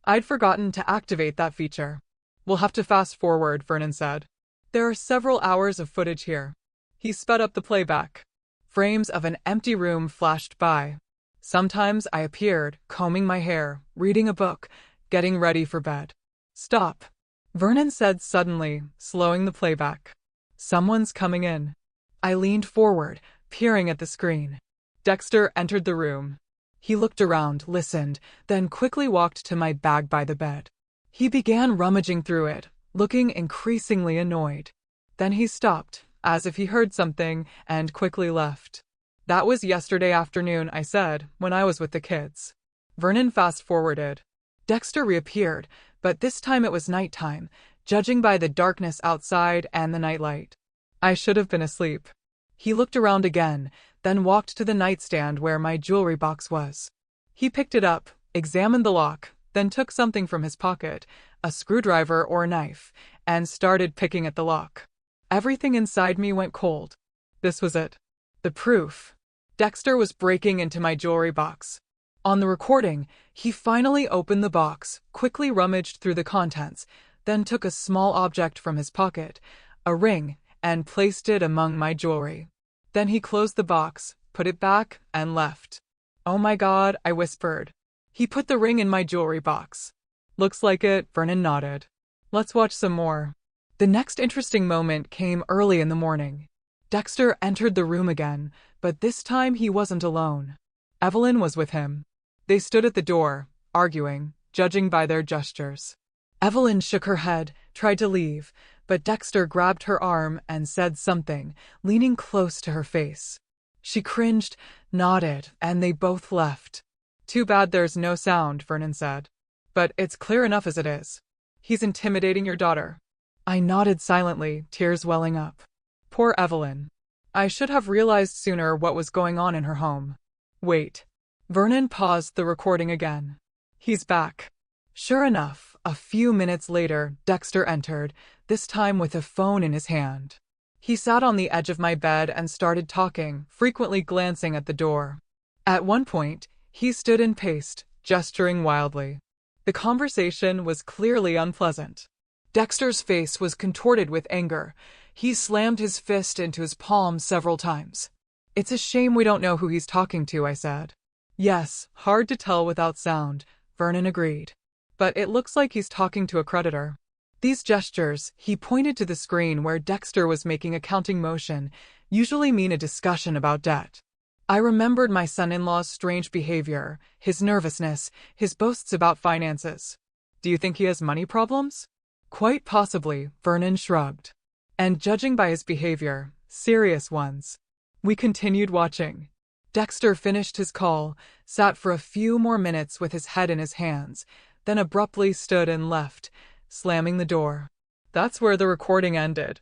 I'd forgotten to activate that feature. "We'll have to fast forward," Vernon said. "There are several hours of footage here." He sped up the playback. Frames of an empty room flashed by. Sometimes I appeared, combing my hair, reading a book, getting ready for bed. "Stop," Vernon said suddenly, slowing the playback. "Someone's coming in." I leaned forward, peering at the screen. Dexter entered the room. He looked around, listened, then quickly walked to my bag by the bed. He began rummaging through it, looking increasingly annoyed. Then he stopped, as if he heard something, and quickly left. That was yesterday afternoon, I said, when I was with the kids. Vernon fast-forwarded. Dexter reappeared, but this time it was nighttime, judging by the darkness outside and the nightlight. I should have been asleep. He looked around again, then walked to the nightstand where my jewelry box was. He picked it up, examined the lock, then took something from his pocket, a screwdriver or a knife, and started picking at the lock. Everything inside me went cold. This was it. The proof. Dexter was breaking into my jewelry box. On the recording, he finally opened the box, quickly rummaged through the contents, then took a small object from his pocket, a ring, and placed it among my jewelry. Then he closed the box, put it back, and left. "Oh my God," I whispered. He put the ring in my jewelry box. "Looks like it," Vernon nodded. "Let's watch some more." The next interesting moment came early in the morning. Dexter entered the room again, but this time he wasn't alone. Evelyn was with him. They stood at the door, arguing, judging by their gestures. Evelyn shook her head, tried to leave, but Dexter grabbed her arm and said something, leaning close to her face. She cringed, nodded, and they both left. "Too bad there's no sound," Vernon said. "But it's clear enough as it is. He's intimidating your daughter." I nodded silently, tears welling up. Poor Evelyn. I should have realized sooner what was going on in her home. Wait. Vernon paused the recording again. He's back. Sure enough, a few minutes later, Dexter entered, this time with a phone in his hand. He sat on the edge of my bed and started talking, frequently glancing at the door. At one point, he stood and paced, gesturing wildly. The conversation was clearly unpleasant. Dexter's face was contorted with anger. He slammed his fist into his palm several times. "It's a shame we don't know who he's talking to," I said. "Yes, hard to tell without sound," Vernon agreed. "But it looks like he's talking to a creditor." These gestures, he pointed to the screen where Dexter was making a counting motion, usually mean a discussion about debt. I remembered my son-in-law's strange behavior, his nervousness, his boasts about finances. "Do you think he has money problems?" "Quite possibly," Vernon shrugged. "And judging by his behavior, serious ones." We continued watching. Dexter finished his call, sat for a few more minutes with his head in his hands, then abruptly stood and left, slamming the door. That's where the recording ended.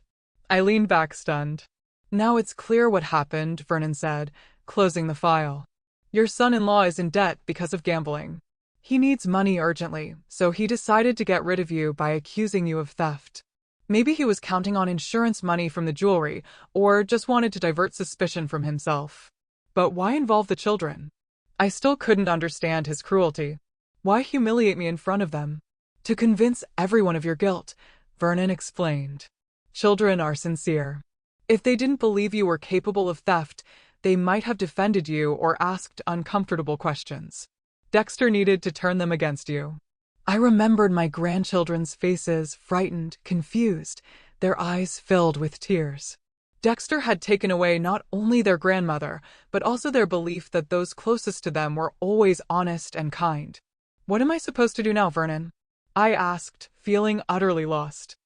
I leaned back stunned. "Now it's clear what happened," Vernon said, closing the file. "Your son-in-law is in debt because of gambling. He needs money urgently, so he decided to get rid of you by accusing you of theft. Maybe he was counting on insurance money from the jewelry, or just wanted to divert suspicion from himself. But why involve the children?" I still couldn't understand his cruelty. "Why humiliate me in front of them?" "To convince everyone of your guilt," Vernon explained. "Children are sincere. If they didn't believe you were capable of theft, they might have defended you or asked uncomfortable questions. Dexter needed to turn them against you." I remembered my grandchildren's faces, frightened, confused, their eyes filled with tears. Dexter had taken away not only their grandmother, but also their belief that those closest to them were always honest and kind. "What am I supposed to do now, Vernon?" I asked, feeling utterly lost.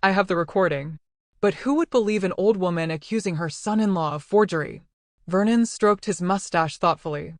"I have the recording." "But who would believe an old woman accusing her son-in-law of forgery?" Vernon stroked his mustache thoughtfully.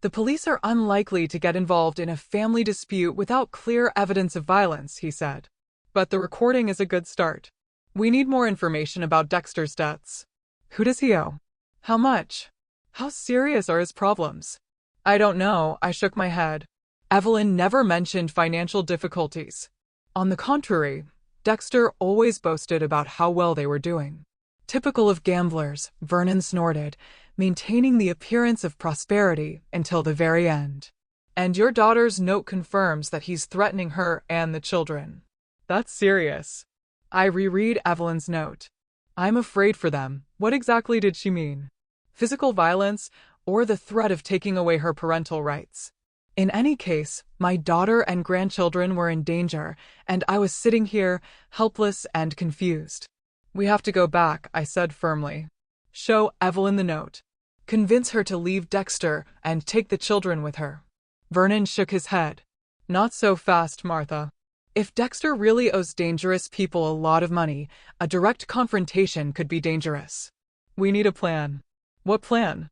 "The police are unlikely to get involved in a family dispute without clear evidence of violence," he said. "But the recording is a good start. We need more information about Dexter's debts. Who does he owe? How much? How serious are his problems?" "I don't know," I shook my head. "Evelyn never mentioned financial difficulties. On the contrary, Dexter always boasted about how well they were doing." "Typical of gamblers," Vernon snorted, maintaining the appearance of prosperity until the very end. "And your daughter's note confirms that he's threatening her and the children." "That's serious." I reread Evelyn's note. "I'm afraid for them." What exactly did she mean? Physical violence, or the threat of taking away her parental rights? In any case, my daughter and grandchildren were in danger, and I was sitting here, helpless and confused. "We have to go back," I said firmly. "Show Evelyn the note." Convince her to leave Dexter and take the children with her. Vernon shook his head. Not so fast, Martha. If Dexter really owes dangerous people a lot of money, a direct confrontation could be dangerous. We need a plan. What plan?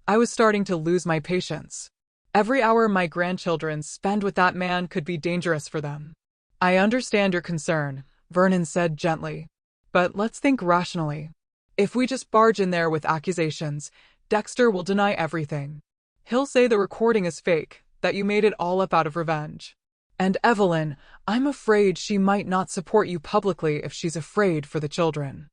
I was starting to lose my patience. Every hour my grandchildren spend with that man could be dangerous for them. I understand your concern, Vernon said gently. But let's think rationally. If we just barge in there with accusations, Dexter will deny everything. He'll say the recording is fake, that you made it all up out of revenge. And Evelyn, I'm afraid she might not support you publicly if she's afraid for the children.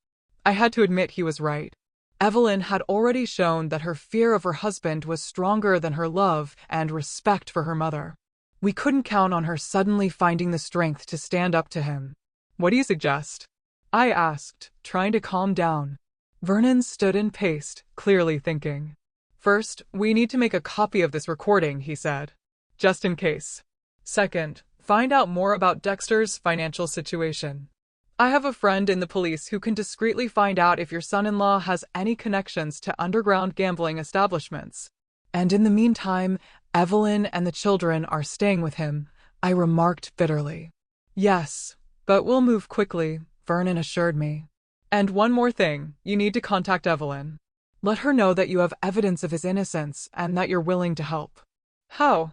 I had to admit he was right. Evelyn had already shown that her fear of her husband was stronger than her love and respect for her mother. We couldn't count on her suddenly finding the strength to stand up to him. What do you suggest? I asked, trying to calm down. Vernon stood and paced, clearly thinking. First, we need to make a copy of this recording, he said. Just in case. Second, find out more about Dexter's financial situation. I have a friend in the police who can discreetly find out if your son-in-law has any connections to underground gambling establishments. And in the meantime, Evelyn and the children are staying with him, I remarked bitterly. Yes, but we'll move quickly, Vernon assured me. And one more thing, you need to contact Evelyn. Let her know that you have evidence of his innocence and that you're willing to help. How?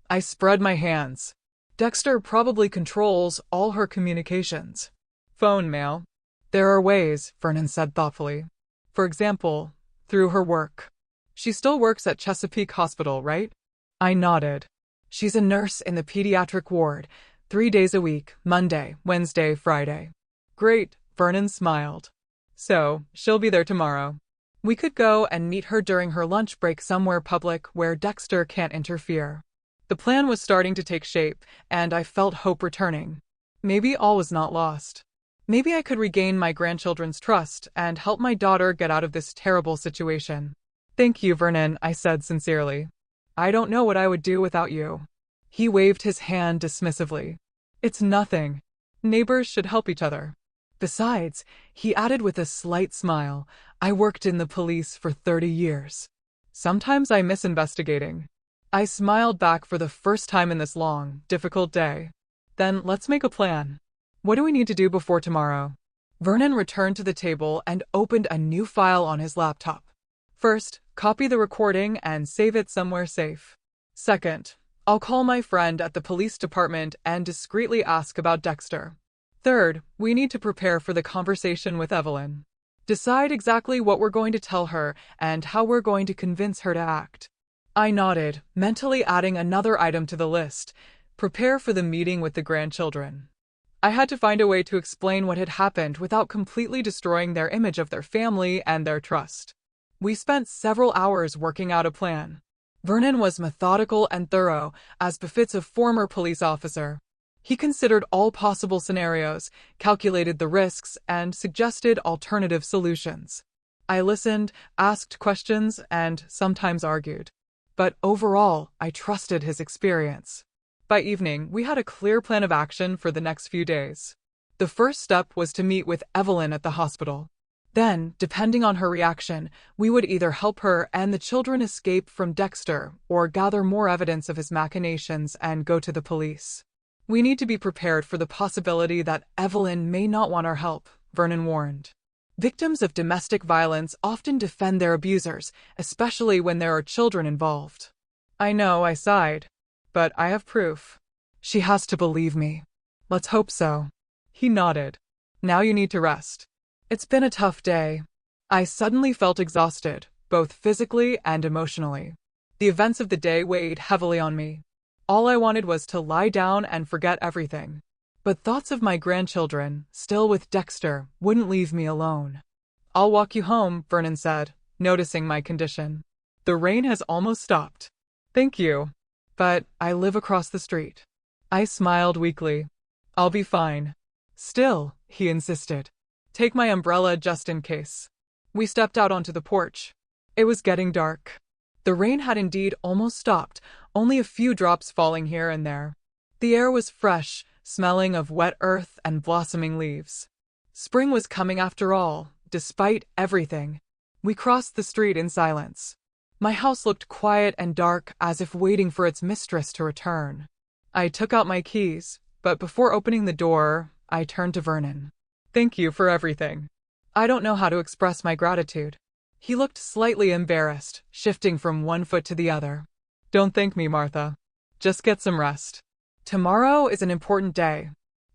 I spread my hands. Dexter probably controls all her communications. Phone, mail. There are ways, Vernon said thoughtfully. For example, through her work. She still works at Chesapeake Hospital, right? I nodded. She's a nurse in the pediatric ward, 3 days a week, Monday, Wednesday, Friday. Great, Vernon smiled. So, she'll be there tomorrow. We could go and meet her during her lunch break somewhere public where Dexter can't interfere. The plan was starting to take shape, and I felt hope returning. Maybe all was not lost. Maybe I could regain my grandchildren's trust and help my daughter get out of this terrible situation. Thank you, Vernon, I said sincerely. I don't know what I would do without you. He waved his hand dismissively. It's nothing. Neighbors should help each other. Besides, he added with a slight smile, I worked in the police for 30 years. Sometimes I miss investigating. I smiled back for the first time in this long, difficult day. Then let's make a plan. What do we need to do before tomorrow? Vernon returned to the table and opened a new file on his laptop. First, copy the recording and save it somewhere safe. Second, I'll call my friend at the police department and discreetly ask about Dexter. Third, we need to prepare for the conversation with Evelyn. Decide exactly what we're going to tell her and how we're going to convince her to act. I nodded, mentally adding another item to the list. Prepare for the meeting with the grandchildren. I had to find a way to explain what had happened without completely destroying their image of their family and their trust. We spent several hours working out a plan. Vernon was methodical and thorough, as befits a former police officer. He considered all possible scenarios, calculated the risks, and suggested alternative solutions. I listened, asked questions, and sometimes argued. But overall, I trusted his experience. By evening, we had a clear plan of action for the next few days. The first step was to meet with Evelyn at the hospital. Then, depending on her reaction, we would either help her and the children escape from Dexter or gather more evidence of his machinations and go to the police. We need to be prepared for the possibility that Evelyn may not want our help, Vernon warned. Victims of domestic violence often defend their abusers, especially when there are children involved. I know, I sighed. But I have proof. She has to believe me. Let's hope so. He nodded. Now you need to rest. It's been a tough day. I suddenly felt exhausted, both physically and emotionally. The events of the day weighed heavily on me. All I wanted was to lie down and forget everything. But thoughts of my grandchildren, still with Dexter, wouldn't leave me alone. I'll walk you home, Vernon said, noticing my condition. The rain has almost stopped. Thank you. But I live across the street. I smiled weakly. I'll be fine. Still, he insisted. Take my umbrella just in case. We stepped out onto the porch. It was getting dark. The rain had indeed almost stopped, only a few drops falling here and there. The air was fresh, smelling of wet earth and blossoming leaves. Spring was coming after all, despite everything. We crossed the street in silence. My house looked quiet and dark, as if waiting for its mistress to return. I took out my keys, but before opening the door, I turned to Vernon. Thank you for everything. I don't know how to express my gratitude. He looked slightly embarrassed, shifting from one foot to the other. Don't thank me, Martha. Just get some rest. Tomorrow is an important day.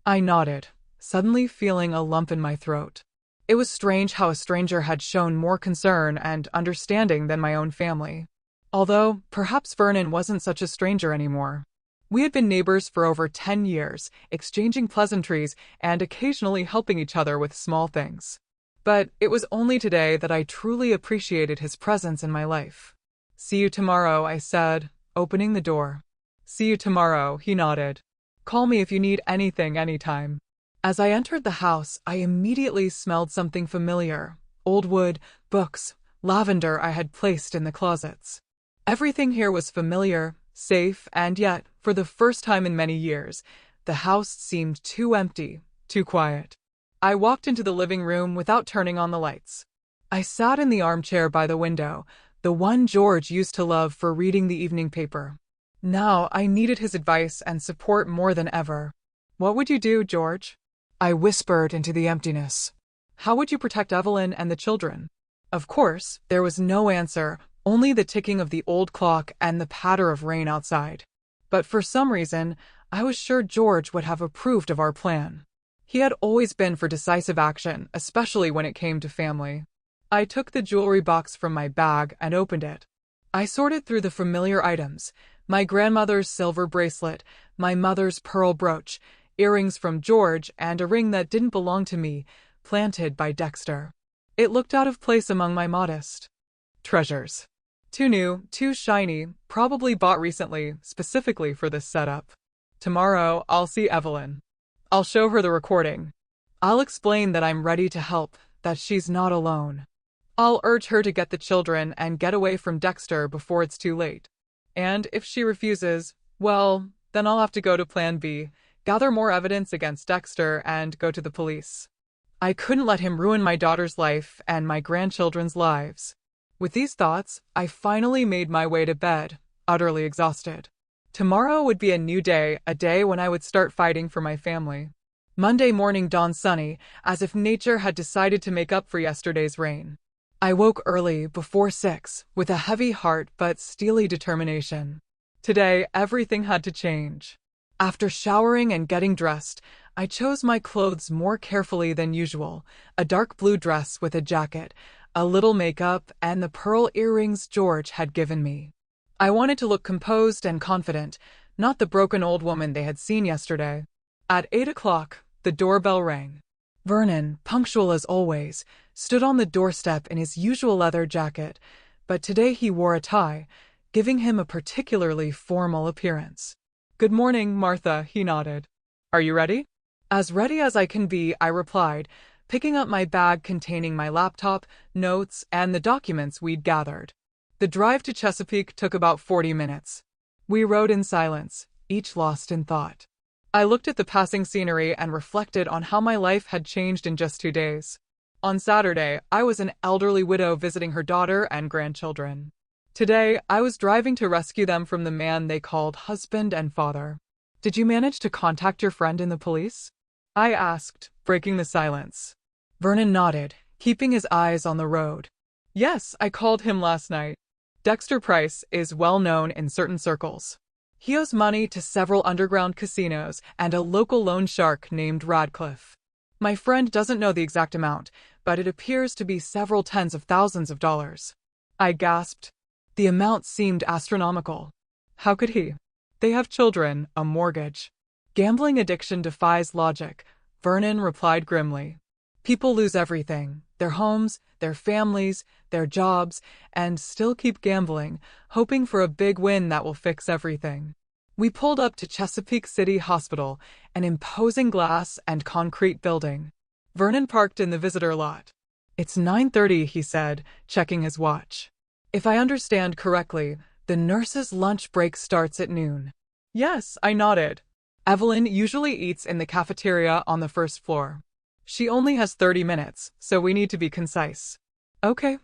I nodded, suddenly feeling a lump in my throat. It was strange how a stranger had shown more concern and understanding than my own family. Although, perhaps Vernon wasn't such a stranger anymore. We had been neighbors for over 10 years, exchanging pleasantries and occasionally helping each other with small things. But it was only today that I truly appreciated his presence in my life. See you tomorrow, I said, opening the door. See you tomorrow, he nodded. Call me if you need anything anytime. As I entered the house, I immediately smelled something familiar. Old wood, books, lavender I had placed in the closets. Everything here was familiar, safe, and yet, for the first time in many years, the house seemed too empty, too quiet. I walked into the living room without turning on the lights. I sat in the armchair by the window, the one George used to love for reading the evening paper. Now I needed his advice and support more than ever. What would you do, George? I whispered into the emptiness. How would you protect Evelyn and the children? Of course, there was no answer, only the ticking of the old clock and the patter of rain outside. But for some reason, I was sure George would have approved of our plan. He had always been for decisive action, especially when it came to family. I took the jewelry box from my bag and opened it. I sorted through the familiar items: my grandmother's silver bracelet, my mother's pearl brooch, earrings from George, and a ring that didn't belong to me, planted by Dexter. It looked out of place among my modest treasures. Too new, too shiny, probably bought recently, specifically for this setup. Tomorrow, I'll see Evelyn. I'll show her the recording. I'll explain that I'm ready to help, that she's not alone. I'll urge her to get the children and get away from Dexter before it's too late. And if she refuses, well, then I'll have to go to Plan B, gather more evidence against Dexter, and go to the police. I couldn't let him ruin my daughter's life and my grandchildren's lives. With these thoughts, I finally made my way to bed, utterly exhausted. Tomorrow would be a new day, a day when I would start fighting for my family. Monday morning dawned sunny, as if nature had decided to make up for yesterday's rain. I woke early, before 6, with a heavy heart but steely determination. Today, everything had to change. After showering and getting dressed, I chose my clothes more carefully than usual: a dark blue dress with a jacket, a little makeup, and the pearl earrings George had given me. I wanted to look composed and confident, not the broken old woman they had seen yesterday. At 8 o'clock, the doorbell rang. Vernon, punctual as always, stood on the doorstep in his usual leather jacket, but today he wore a tie, giving him a particularly formal appearance. Good morning, Martha, he nodded. Are you ready? As ready as I can be, I replied, picking up my bag containing my laptop, notes, and the documents we'd gathered. The drive to Chesapeake took about 40 minutes. We rode in silence, each lost in thought. I looked at the passing scenery and reflected on how my life had changed in just 2 days. On Saturday, I was an elderly widow visiting her daughter and grandchildren. Today, I was driving to rescue them from the man they called husband and father. Did you manage to contact your friend in the police? I asked, breaking the silence. Vernon nodded, keeping his eyes on the road. Yes, I called him last night. Dexter Price is well known in certain circles. He owes money to several underground casinos and a local loan shark named Radcliffe. My friend doesn't know the exact amount, but it appears to be several tens of thousands of dollars. I gasped. The amount seemed astronomical. How could he? They have children, a mortgage. Gambling addiction defies logic, Vernon replied grimly. People lose everything: their homes, their families, their jobs, and still keep gambling, hoping for a big win that will fix everything. We pulled up to Chesapeake City Hospital, an imposing glass and concrete building. Vernon parked in the visitor lot. It's 9:30, he said, checking his watch. If I understand correctly, the nurse's lunch break starts at noon. Yes, I nodded. Evelyn usually eats in the cafeteria on the first floor. She only has 30 minutes, so we need to be concise. Okay.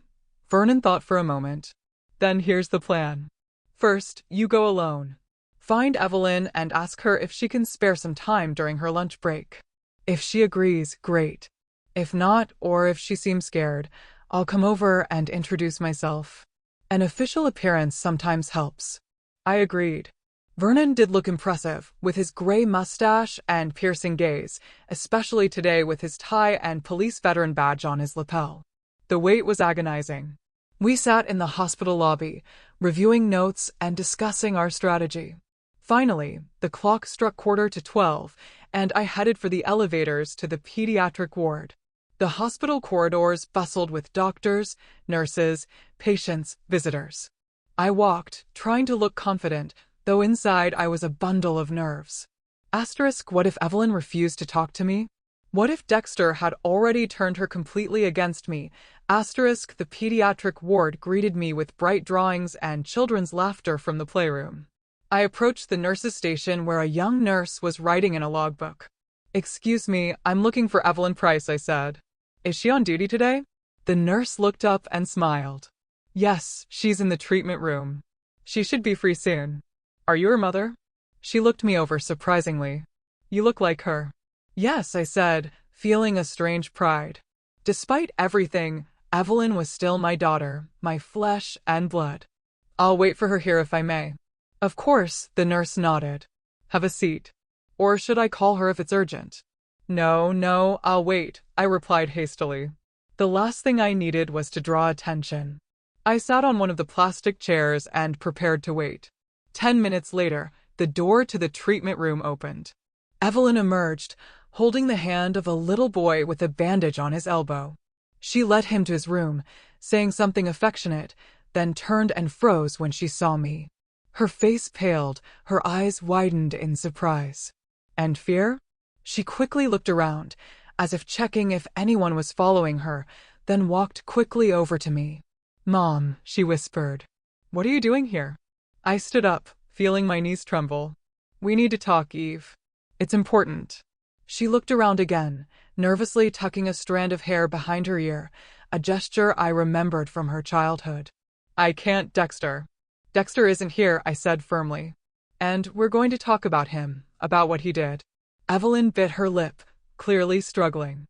Vernon thought for a moment. Then here's the plan. First, you go alone. Find Evelyn and ask her if she can spare some time during her lunch break. If she agrees, great. If not, or if she seems scared, I'll come over and introduce myself. An official appearance sometimes helps. I agreed. Vernon did look impressive, with his gray mustache and piercing gaze, especially today with his tie and police veteran badge on his lapel. The wait was agonizing. We sat in the hospital lobby, reviewing notes and discussing our strategy. Finally, the clock struck 11:45, and I headed for the elevators to the pediatric ward. The hospital corridors bustled with doctors, nurses, patients, visitors. I walked, trying to look confident, though inside I was a bundle of nerves. What if Evelyn refused to talk to me? What if Dexter had already turned her completely against me? The pediatric ward greeted me with bright drawings and children's laughter from the playroom. I approached the nurse's station where a young nurse was writing in a logbook. "Excuse me, I'm looking for Evelyn Price," I said. "Is she on duty today?" The nurse looked up and smiled. "Yes, she's in the treatment room. She should be free soon. Are you her mother?" She looked me over surprisingly. "You look like her." "Yes," I said, feeling a strange pride. Despite everything, Evelyn was still my daughter, my flesh and blood. "I'll wait for her here if I may." "Of course," the nurse nodded. "Have a seat. Or should I call her if it's urgent?" No, I'll wait," I replied hastily. The last thing I needed was to draw attention. I sat on one of the plastic chairs and prepared to wait. 10 minutes later, the door to the treatment room opened. Evelyn emerged, holding the hand of a little boy with a bandage on his elbow. She led him to his room, saying something affectionate, then turned and froze when she saw me. Her face paled, her eyes widened in surprise. And fear? She quickly looked around, as if checking if anyone was following her, then walked quickly over to me. "Mom," she whispered. "What are you doing here?" I stood up, feeling my knees tremble. "We need to talk, Eve. It's important." She looked around again, nervously tucking a strand of hair behind her ear, a gesture I remembered from her childhood. "I can't, Dexter. Dexter isn't here," I said firmly. "And we're going to talk about him, about what he did." Evelyn bit her lip, clearly struggling.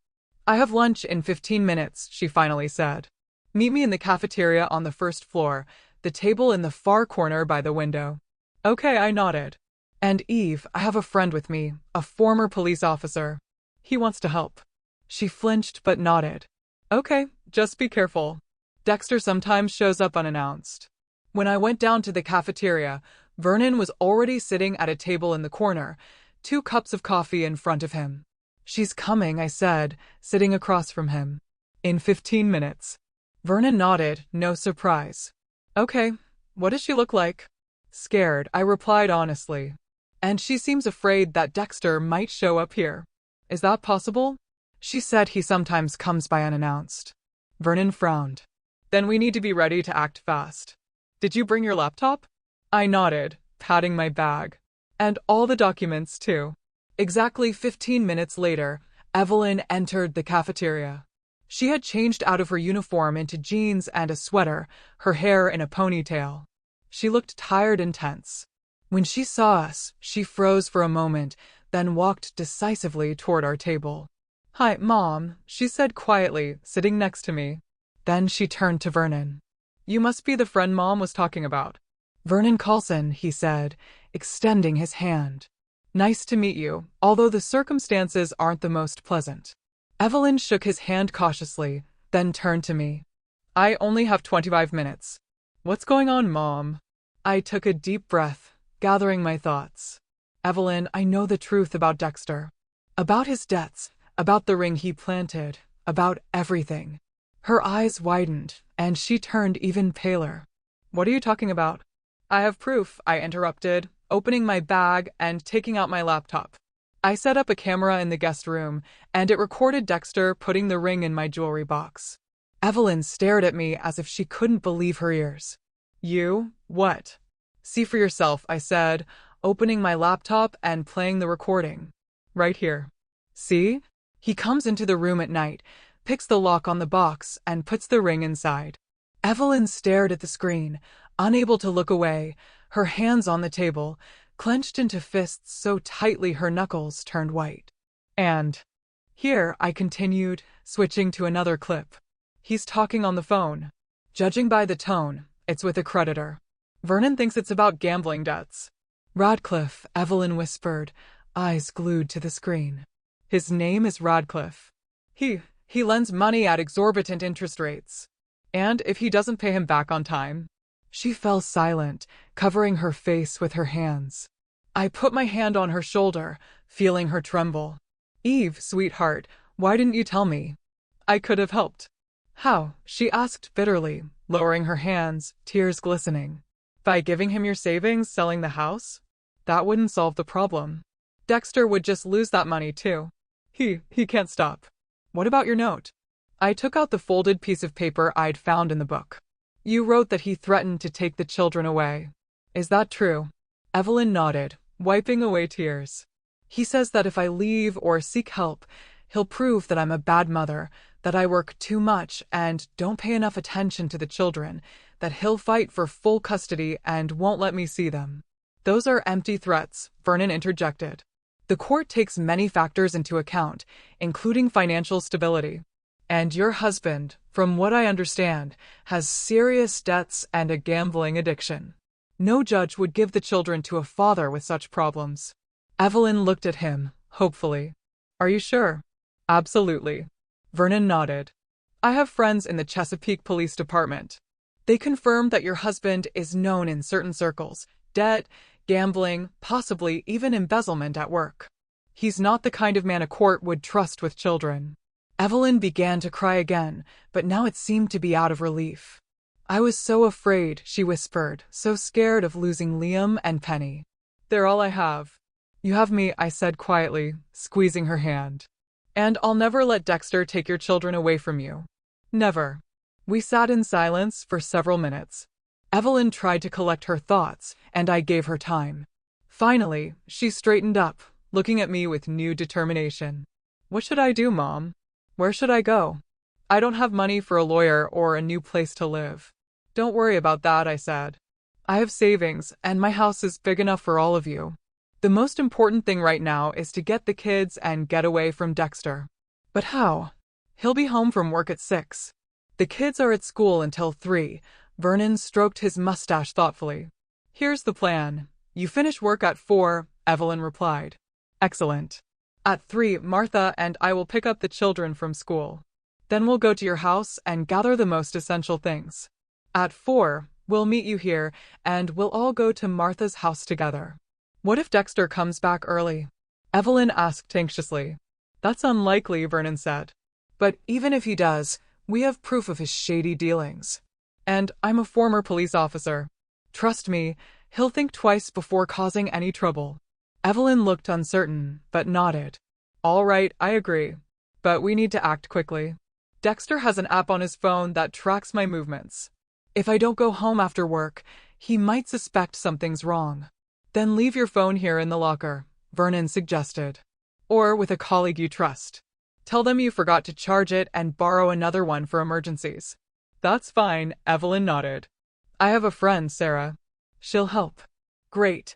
"I have lunch in 15 minutes, she finally said. "Meet me in the cafeteria on the first floor, the table in the far corner by the window." "Okay," I nodded. "And Eve, I have a friend with me, a former police officer. He wants to help." She flinched but nodded. "Okay, just be careful. Dexter sometimes shows up unannounced." When I went down to the cafeteria, Vernon was already sitting at a table in the corner, 2 cups of coffee in front of him. "She's coming," I said, sitting across from him. "In 15 minutes. Vernon nodded, no surprise. "Okay, what does she look like?" "Scared," I replied honestly. "And she seems afraid that Dexter might show up here. Is that possible?" "She said he sometimes comes by unannounced." Vernon frowned. "Then we need to be ready to act fast. Did you bring your laptop?" I nodded, patting my bag. "And all the documents, too." Exactly 15 minutes later, Evelyn entered the cafeteria. She had changed out of her uniform into jeans and a sweater, her hair in a ponytail. She looked tired and tense. When she saw us, she froze for a moment, then walked decisively toward our table. "Hi, Mom," she said quietly, sitting next to me. Then she turned to Vernon. "You must be the friend Mom was talking about." "Vernon Coulson," he said, extending his hand. "Nice to meet you, although the circumstances aren't the most pleasant." Evelyn shook his hand cautiously, then turned to me. "I only have 25 minutes. What's going on, Mom?" I took a deep breath, gathering my thoughts. "Evelyn, I know the truth about Dexter. About his debts, about the ring he planted, about everything." Her eyes widened, and she turned even paler. "What are you talking about?" "I have proof," I interrupted, opening my bag and taking out my laptop. I set up a camera in the guest room, and it recorded Dexter putting the ring in my jewelry box. Evelyn stared at me as if she couldn't believe her ears. "You? What?" "See for yourself," I said, opening my laptop and playing the recording. "Right here. See? He comes into the room at night, picks the lock on the box, and puts the ring inside. Evelyn stared at the screen, unable to look away, her hands on the table, clenched into fists so tightly her knuckles turned white. And here, I continued, switching to another clip. He's talking on the phone. Judging by the tone, it's with a creditor. Vernon thinks it's about gambling debts. Radcliffe, Evelyn whispered, eyes glued to the screen. His name is Radcliffe. He lends money at exorbitant interest rates. And if he doesn't pay him back on time? She fell silent, covering her face with her hands. I put my hand on her shoulder, feeling her tremble. Eve, sweetheart, why didn't you tell me? I could have helped. How? She asked bitterly, lowering her hands, tears glistening. By giving him your savings, selling the house? That wouldn't solve the problem. Dexter would just lose that money too. He can't stop. What about your note? I took out the folded piece of paper I'd found in the book. You wrote that he threatened to take the children away. Is that true? Evelyn nodded, wiping away tears. He says that if I leave or seek help, he'll prove that I'm a bad mother, that I work too much and don't pay enough attention to the children, that he'll fight for full custody and won't let me see them. Those are empty threats, Vernon interjected. The court takes many factors into account, including financial stability. And your husband, from what I understand, has serious debts and a gambling addiction. No judge would give the children to a father with such problems. Evelyn looked at him, hopefully. Are you sure? Absolutely. Vernon nodded. I have friends in the Chesapeake Police Department. They confirmed that your husband is known in certain circles. Debt, gambling, possibly even embezzlement at work. He's not the kind of man a court would trust with children. Evelyn began to cry again, but now it seemed to be out of relief. I was so afraid, she whispered, so scared of losing Liam and Penny. They're all I have. You have me, I said quietly, squeezing her hand. And I'll never let Dexter take your children away from you. Never. We sat in silence for several minutes. Evelyn tried to collect her thoughts, and I gave her time. Finally, she straightened up, looking at me with new determination. What should I do, Mom? Where should I go? I don't have money for a lawyer or a new place to live. Don't worry about that, I said. I have savings, and my house is big enough for all of you. The most important thing right now is to get the kids and get away from Dexter. But how? He'll be home from work at 6. The kids are at school until 3. Vernon stroked his mustache thoughtfully. Here's the plan. You finish work at 4, Evelyn replied. Excellent. At 3, Martha and I will pick up the children from school. Then we'll go to your house and gather the most essential things. At 4, we'll meet you here, and we'll all go to Martha's house together. What if Dexter comes back early? Evelyn asked anxiously. That's unlikely, Vernon said. But even if he does, we have proof of his shady dealings. And I'm a former police officer. Trust me, he'll think twice before causing any trouble. Evelyn looked uncertain, but nodded. All right, I agree. But we need to act quickly. Dexter has an app on his phone that tracks my movements. If I don't go home after work, he might suspect something's wrong. Then leave your phone here in the locker, Vernon suggested. Or with a colleague you trust. Tell them you forgot to charge it and borrow another one for emergencies. That's fine, Evelyn nodded. I have a friend, Sarah. She'll help. Great.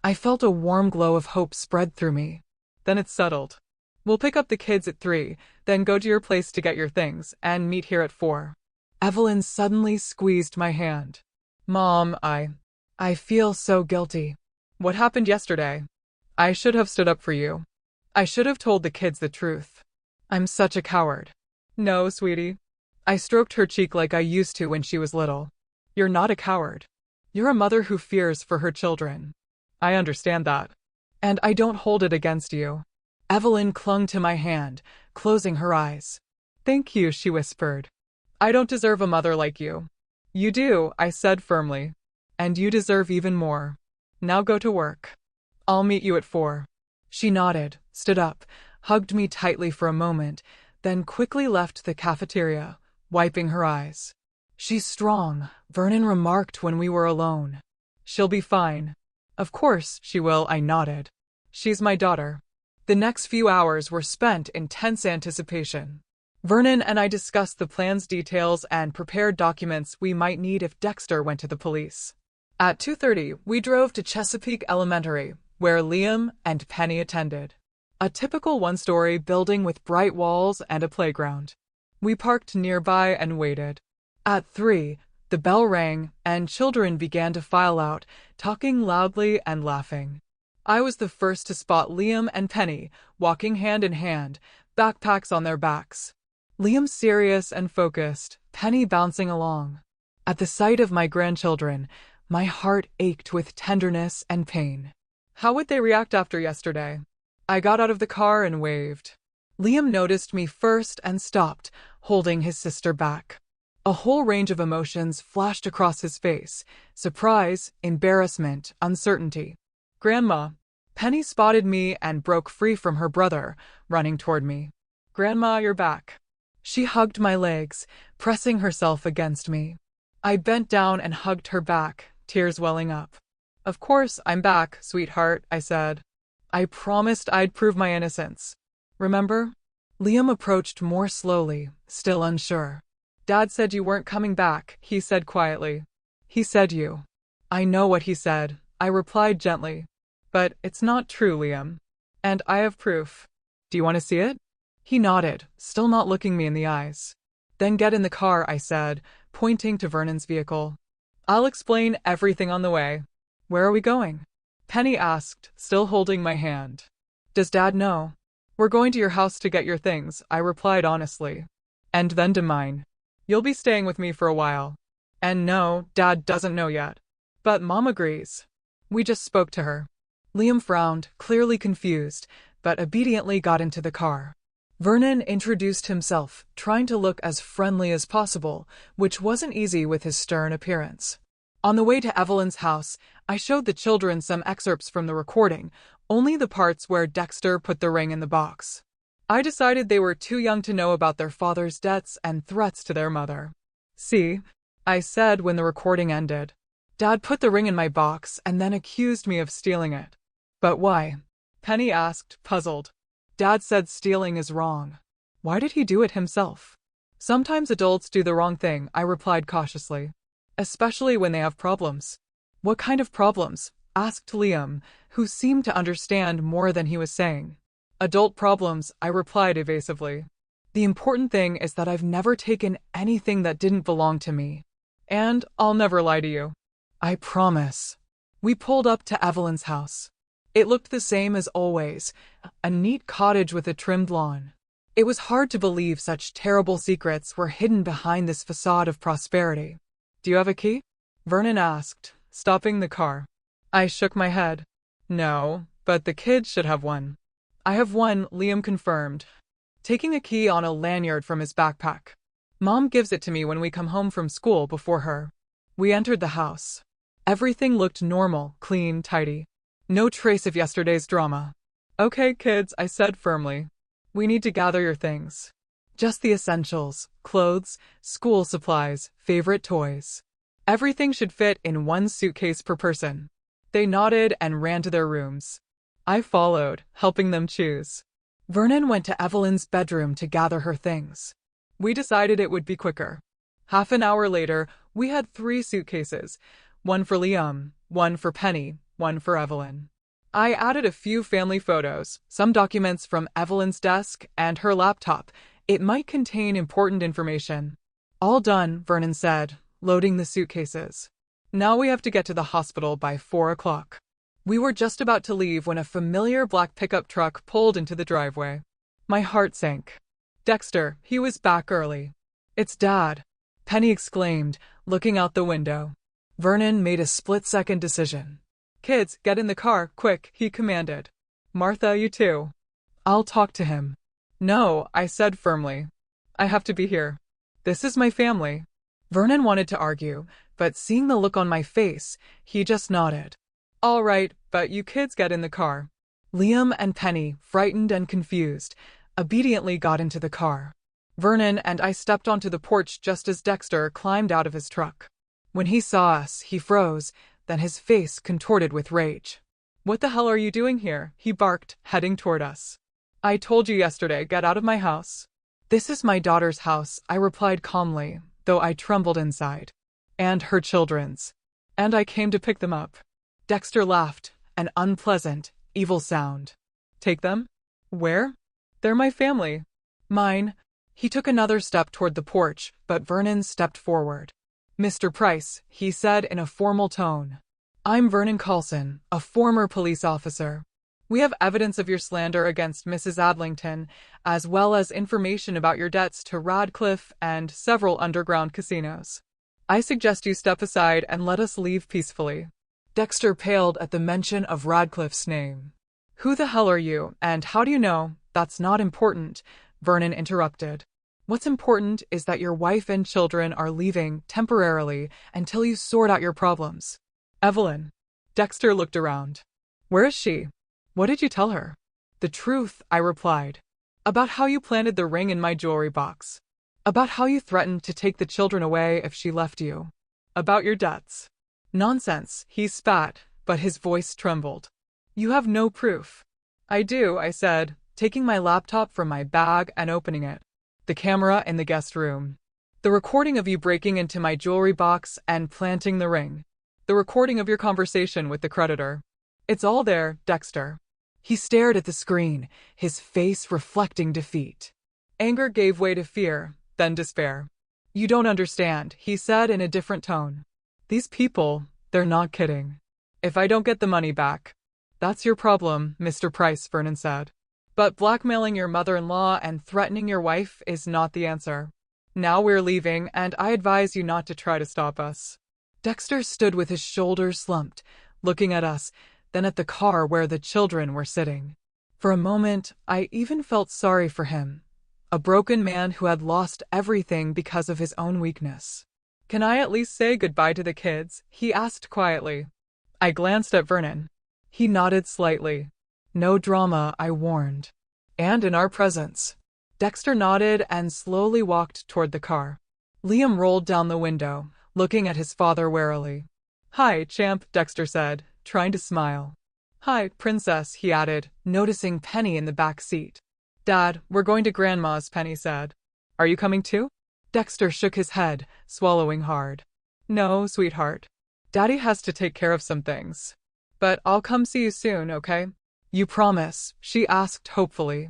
I felt a warm glow of hope spread through me. Then it's settled. We'll pick up the kids at 3, then go to your place to get your things, and meet here at 4. Evelyn suddenly squeezed my hand. Mom, I feel so guilty. What happened yesterday? I should have stood up for you. I should have told the kids the truth. I'm such a coward. No, sweetie. I stroked her cheek like I used to when she was little. You're not a coward. You're a mother who fears for her children. I understand that. And I don't hold it against you. Evelyn clung to my hand, closing her eyes. Thank you, she whispered. I don't deserve a mother like you. You do, I said firmly. And you deserve even more. Now go to work. I'll meet you at 4. She nodded, stood up, hugged me tightly for a moment, then quickly left the cafeteria, wiping her eyes. She's strong, Vernon remarked when we were alone. She'll be fine. Of course she will, I nodded. She's my daughter. The next few hours were spent in tense anticipation. Vernon and I discussed the plan's details and prepared documents we might need if Dexter went to the police. At 2:30, we drove to Chesapeake Elementary, where Liam and Penny attended. A typical one-story building with bright walls and a playground. We parked nearby and waited. At 3, the bell rang, and children began to file out, talking loudly and laughing. I was the first to spot Liam and Penny, walking hand in hand, backpacks on their backs. Liam serious and focused, Penny bouncing along. At the sight of my grandchildren, my heart ached with tenderness and pain. How would they react after yesterday? I got out of the car and waved. Liam noticed me first and stopped, holding his sister back. A whole range of emotions flashed across his face: surprise, embarrassment, uncertainty. Grandma. Penny spotted me and broke free from her brother, running toward me. Grandma, you're back. She hugged my legs, pressing herself against me. I bent down and hugged her back, tears welling up. Of course, I'm back, sweetheart, I said. I promised I'd prove my innocence. Remember? Liam approached more slowly, still unsure. Dad said you weren't coming back, he said quietly. He said you. I know what he said, I replied gently. But it's not true, Liam. And I have proof. Do you want to see it? He nodded, still not looking me in the eyes. Then get in the car, I said, pointing to Vernon's vehicle. I'll explain everything on the way. Where are we going? Penny asked, still holding my hand. Does Dad know? We're going to your house to get your things, I replied honestly. And then to mine. You'll be staying with me for a while. And no, Dad doesn't know yet. But Mom agrees. We just spoke to her. Liam frowned, clearly confused, but obediently got into the car. Vernon introduced himself, trying to look as friendly as possible, which wasn't easy with his stern appearance. On the way to Evelyn's house, I showed the children some excerpts from the recording, only the parts where Dexter put the ring in the box. I decided they were too young to know about their father's debts and threats to their mother. See, I said when the recording ended. Dad put the ring in my box and then accused me of stealing it. But why? Penny asked, puzzled. Dad said stealing is wrong. Why did he do it himself? Sometimes adults do the wrong thing, I replied cautiously. Especially when they have problems. What kind of problems? Asked Liam, who seemed to understand more than he was saying. Adult problems, I replied evasively. The important thing is that I've never taken anything that didn't belong to me. And I'll never lie to you. I promise. We pulled up to Evelyn's house. It looked the same as always, a neat cottage with a trimmed lawn. It was hard to believe such terrible secrets were hidden behind this facade of prosperity. Do you have a key? Vernon asked, stopping the car. I shook my head. No, but the kids should have one. I have one, Liam confirmed, taking a key on a lanyard from his backpack. Mom gives it to me when we come home from school before her. We entered the house. Everything looked normal, clean, tidy. No trace of yesterday's drama. Okay, kids, I said firmly. We need to gather your things. Just the essentials: clothes, school supplies, favorite toys. Everything should fit in one suitcase per person. They nodded and ran to their rooms. I followed, helping them choose. Vernon went to Evelyn's bedroom to gather her things. We decided it would be quicker. Half an hour later, we had 3 suitcases. One for Liam, one for Penny, one for Evelyn. I added a few family photos, some documents from Evelyn's desk, and her laptop. It might contain important information. All done, Vernon said, loading the suitcases. Now we have to get to the hospital by 4 o'clock. We were just about to leave when a familiar black pickup truck pulled into the driveway. My heart sank. Dexter, he was back early. It's Dad, Penny exclaimed, looking out the window. Vernon made a split-second decision. Kids, get in the car, quick, he commanded. Martha, you too. I'll talk to him. No, I said firmly. I have to be here. This is my family. Vernon wanted to argue, but seeing the look on my face, he just nodded. All right, but you kids get in the car. Liam and Penny, frightened and confused, obediently got into the car. Vernon and I stepped onto the porch just as Dexter climbed out of his truck. When he saw us, he froze, then his face contorted with rage. What the hell are you doing here? He barked, heading toward us. I told you yesterday, get out of my house. This is my daughter's house, I replied calmly, though I trembled inside. And her children's. And I came to pick them up. Dexter laughed, an unpleasant, evil sound. Take them? Where? They're my family. Mine. He took another step toward the porch, but Vernon stepped forward. Mr. Price, he said in a formal tone. I'm Vernon Coulson, a former police officer. We have evidence of your slander against Mrs. Adlington, as well as information about your debts to Radcliffe and several underground casinos. I suggest you step aside and let us leave peacefully. Dexter paled at the mention of Radcliffe's name. Who the hell are you, and how do you know? That's not important, Vernon interrupted. What's important is that your wife and children are leaving temporarily until you sort out your problems. Evelyn. Dexter looked around. Where is she? What did you tell her? The truth, I replied. About how you planted the ring in my jewelry box. About how you threatened to take the children away if she left you. About your debts. Nonsense, he spat, but his voice trembled. You have no proof. I do, I said, taking my laptop from my bag and opening it. The camera in the guest room. The recording of you breaking into my jewelry box and planting the ring. The recording of your conversation with the creditor. It's all there, Dexter. He stared at the screen, his face reflecting defeat. Anger gave way to fear, then despair. You don't understand, he said in a different tone. These people, they're not kidding. If I don't get the money back. That's your problem, Mr. Price, Vernon said. But blackmailing your mother-in-law and threatening your wife is not the answer. Now we're leaving, and I advise you not to try to stop us. Dexter stood with his shoulders slumped, looking at us, then at the car where the children were sitting. For a moment, I even felt sorry for him. A broken man who had lost everything because of his own weakness. Can I at least say goodbye to the kids? He asked quietly. I glanced at Vernon. He nodded slightly. No drama, I warned. And in our presence. Dexter nodded and slowly walked toward the car. Liam rolled down the window, looking at his father warily. Hi, champ, Dexter said, trying to smile. Hi, princess, he added, noticing Penny in the back seat. Dad, we're going to Grandma's, Penny said. Are you coming too? Dexter shook his head, swallowing hard. No, sweetheart. Daddy has to take care of some things. But I'll come see you soon, okay? You promise? She asked hopefully.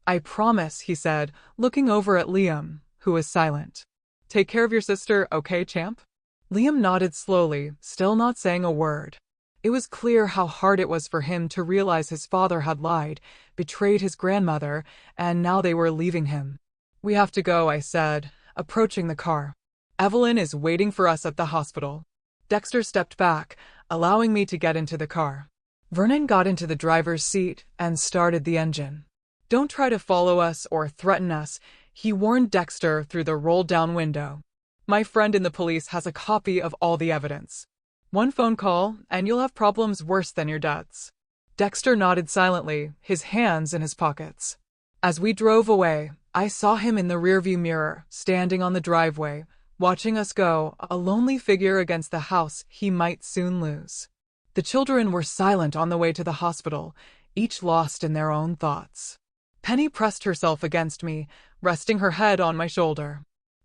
I promise, he said, looking over at Liam, who was silent. Take care of your sister, okay, champ? Liam nodded slowly, still not saying a word. It was clear how hard it was for him to realize his father had lied, betrayed his grandmother, and now they were leaving him. We have to go, I said, approaching the car. Evelyn is waiting for us at the hospital. Dexter stepped back, allowing me to get into the car. Vernon got into the driver's seat and started the engine. Don't try to follow us or threaten us, he warned Dexter through the rolled-down window. My friend in the police has a copy of all the evidence. One phone call, and you'll have problems worse than your debts. Dexter nodded silently, his hands in his pockets. As we drove away, I saw him in the rearview mirror, standing on the driveway, watching us go, a lonely figure against the house he might soon lose. The children were silent on the way to the hospital, each lost in their own thoughts. Penny pressed herself against me, resting her head on my shoulder.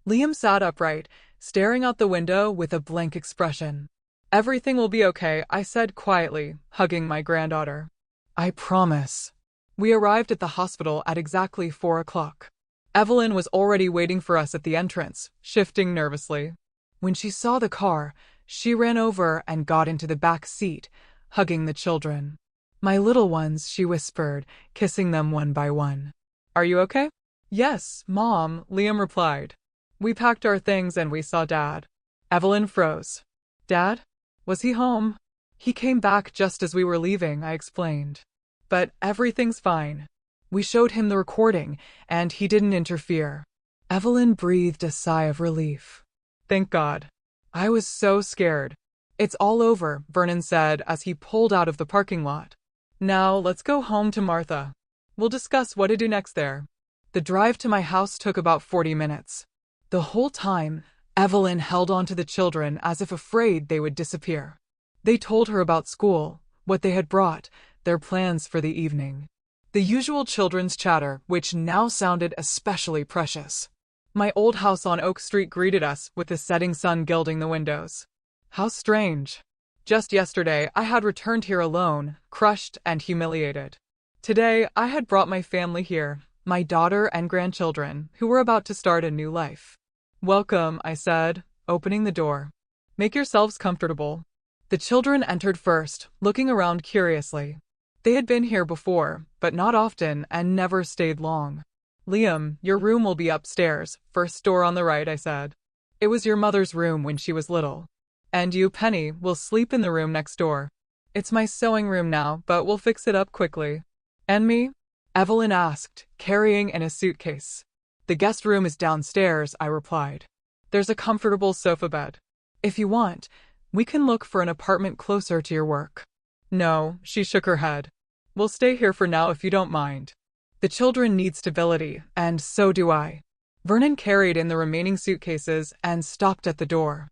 Liam sat upright, staring out the window with a blank expression. Everything will be okay, I said quietly, hugging my granddaughter. I promise. We arrived at the hospital at exactly 4 o'clock. Evelyn was already waiting for us at the entrance, shifting nervously. When she saw the car, she ran over and got into the back seat, hugging the children. My little ones, she whispered, kissing them one by one. Are you okay? Yes, Mom, Liam replied. We packed our things and we saw Dad. Evelyn froze. Dad? Was he home? He came back just as we were leaving, I explained. But everything's fine. We showed him the recording, and he didn't interfere. Evelyn breathed a sigh of relief. Thank God. I was so scared. It's all over, Vernon said as he pulled out of the parking lot. Now let's go home to Martha. We'll discuss what to do next there. The drive to my house took about 40 minutes. The whole time, Evelyn held on to the children as if afraid they would disappear. They told her about school, what they had brought, their plans for the evening. The usual children's chatter, which now sounded especially precious. My old house on Oak Street greeted us with the setting sun gilding the windows. How strange. Just yesterday, I had returned here alone, crushed and humiliated. Today, I had brought my family here, my daughter and grandchildren, who were about to start a new life. Welcome, I said, opening the door. Make yourselves comfortable. The children entered first, looking around curiously. They had been here before, but not often and never stayed long. Liam, your room will be upstairs, first door on the right, I said. It was your mother's room when she was little. And you, Penny, will sleep in the room next door. It's my sewing room now, but we'll fix it up quickly. And me? Evelyn asked, carrying in a suitcase. The guest room is downstairs, I replied. There's a comfortable sofa bed. If you want, we can look for an apartment closer to your work. No, she shook her head. We'll stay here for now if you don't mind. The children need stability, and so do I. Vernon carried in the remaining suitcases and stopped at the door.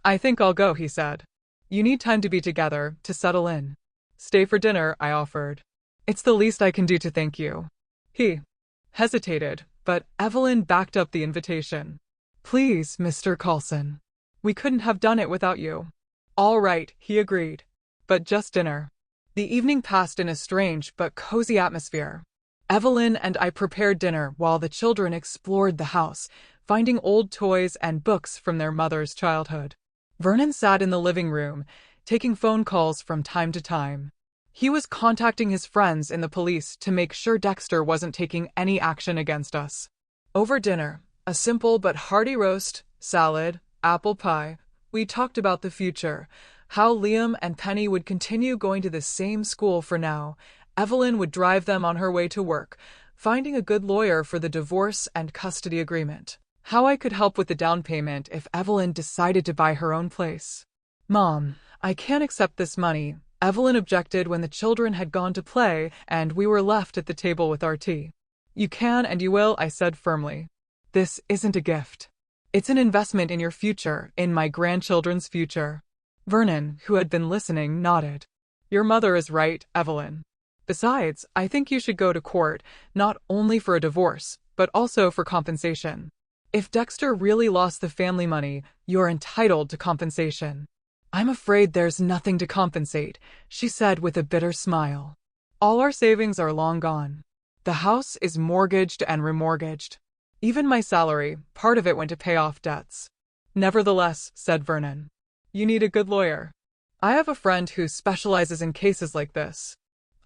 I think I'll go, he said. You need time to be together, to settle in. Stay for dinner, I offered. It's the least I can do to thank you. He hesitated, but Evelyn backed up the invitation. Please, Mr. Coulson. We couldn't have done it without you. All right, he agreed. But just dinner. The evening passed in a strange but cozy atmosphere. Evelyn and I prepared dinner while the children explored the house, finding old toys and books from their mother's childhood. Vernon sat in the living room, taking phone calls from time to time. He was contacting his friends in the police to make sure Dexter wasn't taking any action against us. Over dinner, a simple but hearty roast, salad, apple pie, we talked about the future, how Liam and Penny would continue going to the same school for now. Evelyn would drive them on her way to work, finding a good lawyer for the divorce and custody agreement. How I could help with the down payment if Evelyn decided to buy her own place. Mom, I can't accept this money, Evelyn objected when the children had gone to play and we were left at the table with our tea. You can and you will, I said firmly. This isn't a gift. It's an investment in your future, in my grandchildren's future. Vernon, who had been listening, nodded. Your mother is right, Evelyn. Besides, I think you should go to court, not only for a divorce, but also for compensation. If Dexter really lost the family money, you're entitled to compensation. I'm afraid there's nothing to compensate, she said with a bitter smile. All our savings are long gone. The house is mortgaged and remortgaged. Even my salary, part of it went to pay off debts. Nevertheless, said Vernon, you need a good lawyer. I have a friend who specializes in cases like this.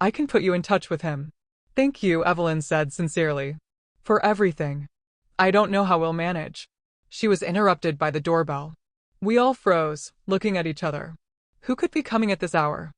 I can put you in touch with him. Thank you, Evelyn said sincerely. For everything. I don't know how we'll manage. She was interrupted by the doorbell. We all froze, looking at each other. Who could be coming at this hour?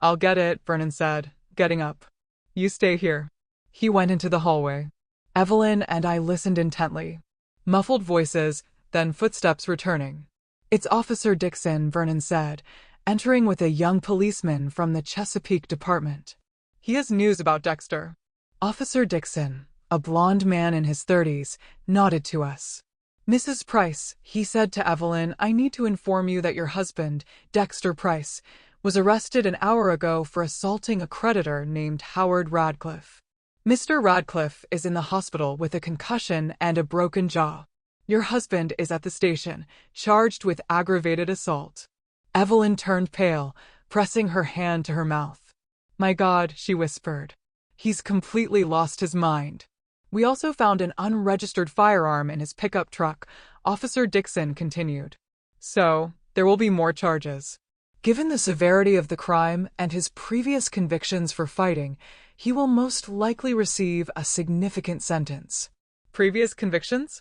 I'll get it, Vernon said, getting up. You stay here. He went into the hallway. Evelyn and I listened intently. Muffled voices, then footsteps returning. It's Officer Dixon, Vernon said, entering with a young policeman from the Chesapeake Department. He has news about Dexter. Officer Dixon, a blond man in his 30s, nodded to us. Mrs. Price, he said to Evelyn, I need to inform you that your husband, Dexter Price, was arrested an hour ago for assaulting a creditor named Howard Radcliffe. Mr. Radcliffe is in the hospital with a concussion and a broken jaw. Your husband is at the station, charged with aggravated assault. Evelyn turned pale, pressing her hand to her mouth. My God, she whispered. He's completely lost his mind. We also found an unregistered firearm in his pickup truck, Officer Dixon continued. So, there will be more charges. Given the severity of the crime and his previous convictions for fighting, he will most likely receive a significant sentence. Previous convictions?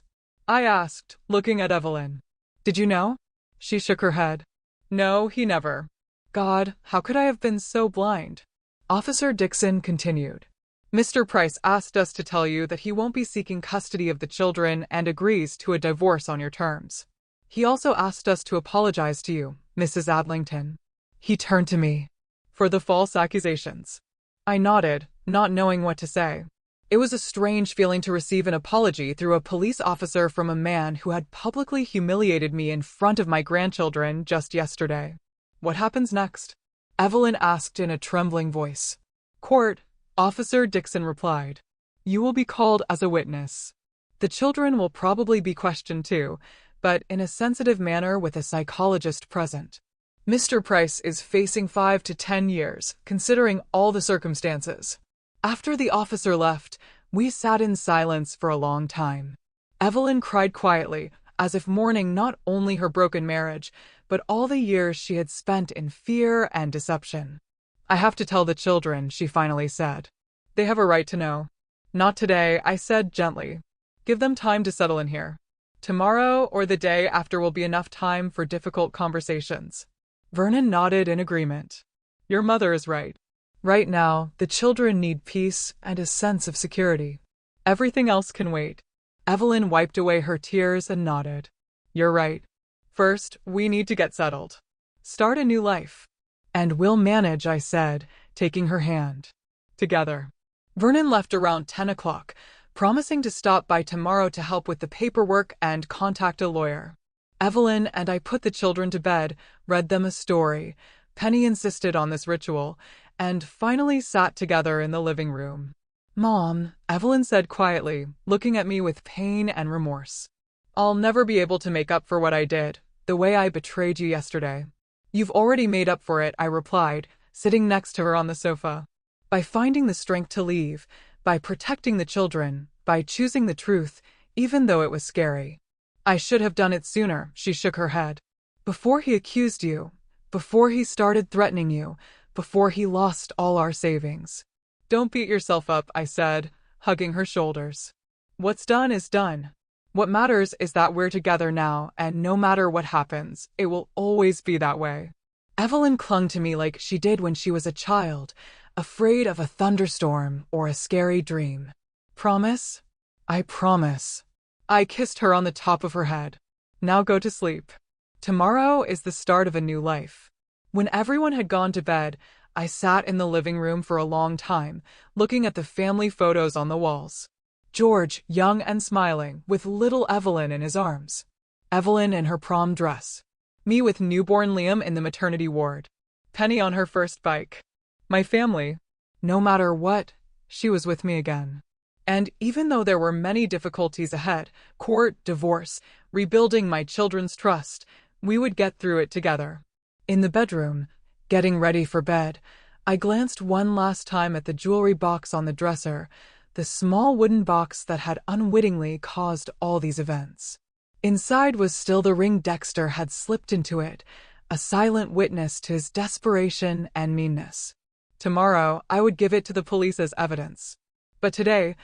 I asked, looking at Evelyn. Did you know? She shook her head. No, he never. God, how could I have been so blind? Officer Dixon continued. Mr. Price asked us to tell you that he won't be seeking custody of the children and agrees to a divorce on your terms. He also asked us to apologize to you, Mrs. Adlington. He turned to me. For the false accusations. I nodded, not knowing what to say. It was a strange feeling to receive an apology through a police officer from a man who had publicly humiliated me in front of my grandchildren just yesterday. What happens next? Evelyn asked in a trembling voice. Court, Officer Dixon replied. You will be called as a witness. The children will probably be questioned too, but in a sensitive manner with a psychologist present. Mr. Price is facing 5 to 10 years, considering all the circumstances. After the officer left, we sat in silence for a long time. Evelyn cried quietly, as if mourning not only her broken marriage, but all the years she had spent in fear and deception. I have to tell the children, she finally said. They have a right to know. Not today, I said gently. Give them time to settle in here. Tomorrow or the day after will be enough time for difficult conversations. Vernon nodded in agreement. Your mother is right. Right now, the children need peace and a sense of security. Everything else can wait. Evelyn wiped away her tears and nodded. You're right. First, we need to get settled. Start a new life. And we'll manage, I said, taking her hand. Together. Vernon left around 10 o'clock, promising to stop by tomorrow to help with the paperwork and contact a lawyer. Evelyn and I put the children to bed, read them a story. Penny insisted on this ritual, and finally sat together in the living room. Mom, Evelyn said quietly, looking at me with pain and remorse. I'll never be able to make up for what I did, the way I betrayed you yesterday. You've already made up for it, I replied, sitting next to her on the sofa. By finding the strength to leave, by protecting the children, by choosing the truth, even though it was scary. I should have done it sooner, she shook her head. Before he accused you, before he started threatening you, before he lost all our savings. Don't beat yourself up, I said, hugging her shoulders. What's done is done. What matters is that we're together now, and no matter what happens, it will always be that way. Evelyn clung to me like she did when she was a child, afraid of a thunderstorm or a scary dream. Promise? I promise. I kissed her on the top of her head. Now go to sleep. Tomorrow is the start of a new life. When everyone had gone to bed, I sat in the living room for a long time, looking at the family photos on the walls. George, young and smiling, with little Evelyn in his arms. Evelyn in her prom dress. Me with newborn Liam in the maternity ward. Penny on her first bike. My family. No matter what, she was with me again. And even though there were many difficulties ahead, court, divorce, rebuilding my children's trust, we would get through it together. In the bedroom, getting ready for bed, I glanced one last time at the jewelry box on the dresser, the small wooden box that had unwittingly caused all these events. Inside was still the ring Dexter had slipped into it, a silent witness to his desperation and meanness. Tomorrow, I would give it to the police as evidence. But today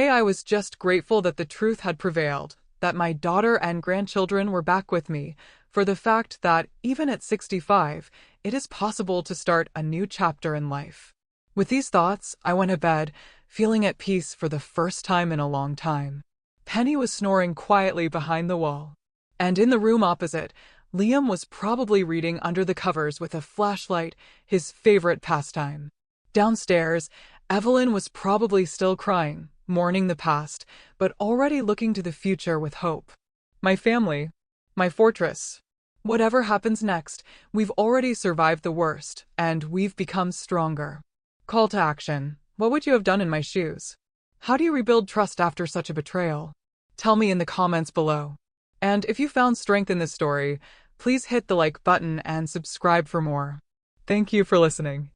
I was just grateful that the truth had prevailed, that my daughter and grandchildren were back with me, for the fact that, even at 65, it is possible to start a new chapter in life. With these thoughts, I went to bed, feeling at peace for the first time in a long time. Penny was snoring quietly behind the wall. And in the room opposite, Liam was probably reading under the covers with a flashlight, his favorite pastime. Downstairs, Evelyn was probably still crying, mourning the past, but already looking to the future with hope. My family. My fortress. Whatever happens next, we've already survived the worst, and we've become stronger. Call to action. What would you have done in my shoes? How do you rebuild trust after such a betrayal? Tell me in the comments below. And if you found strength in this story, please hit the like button and subscribe for more. Thank you for listening.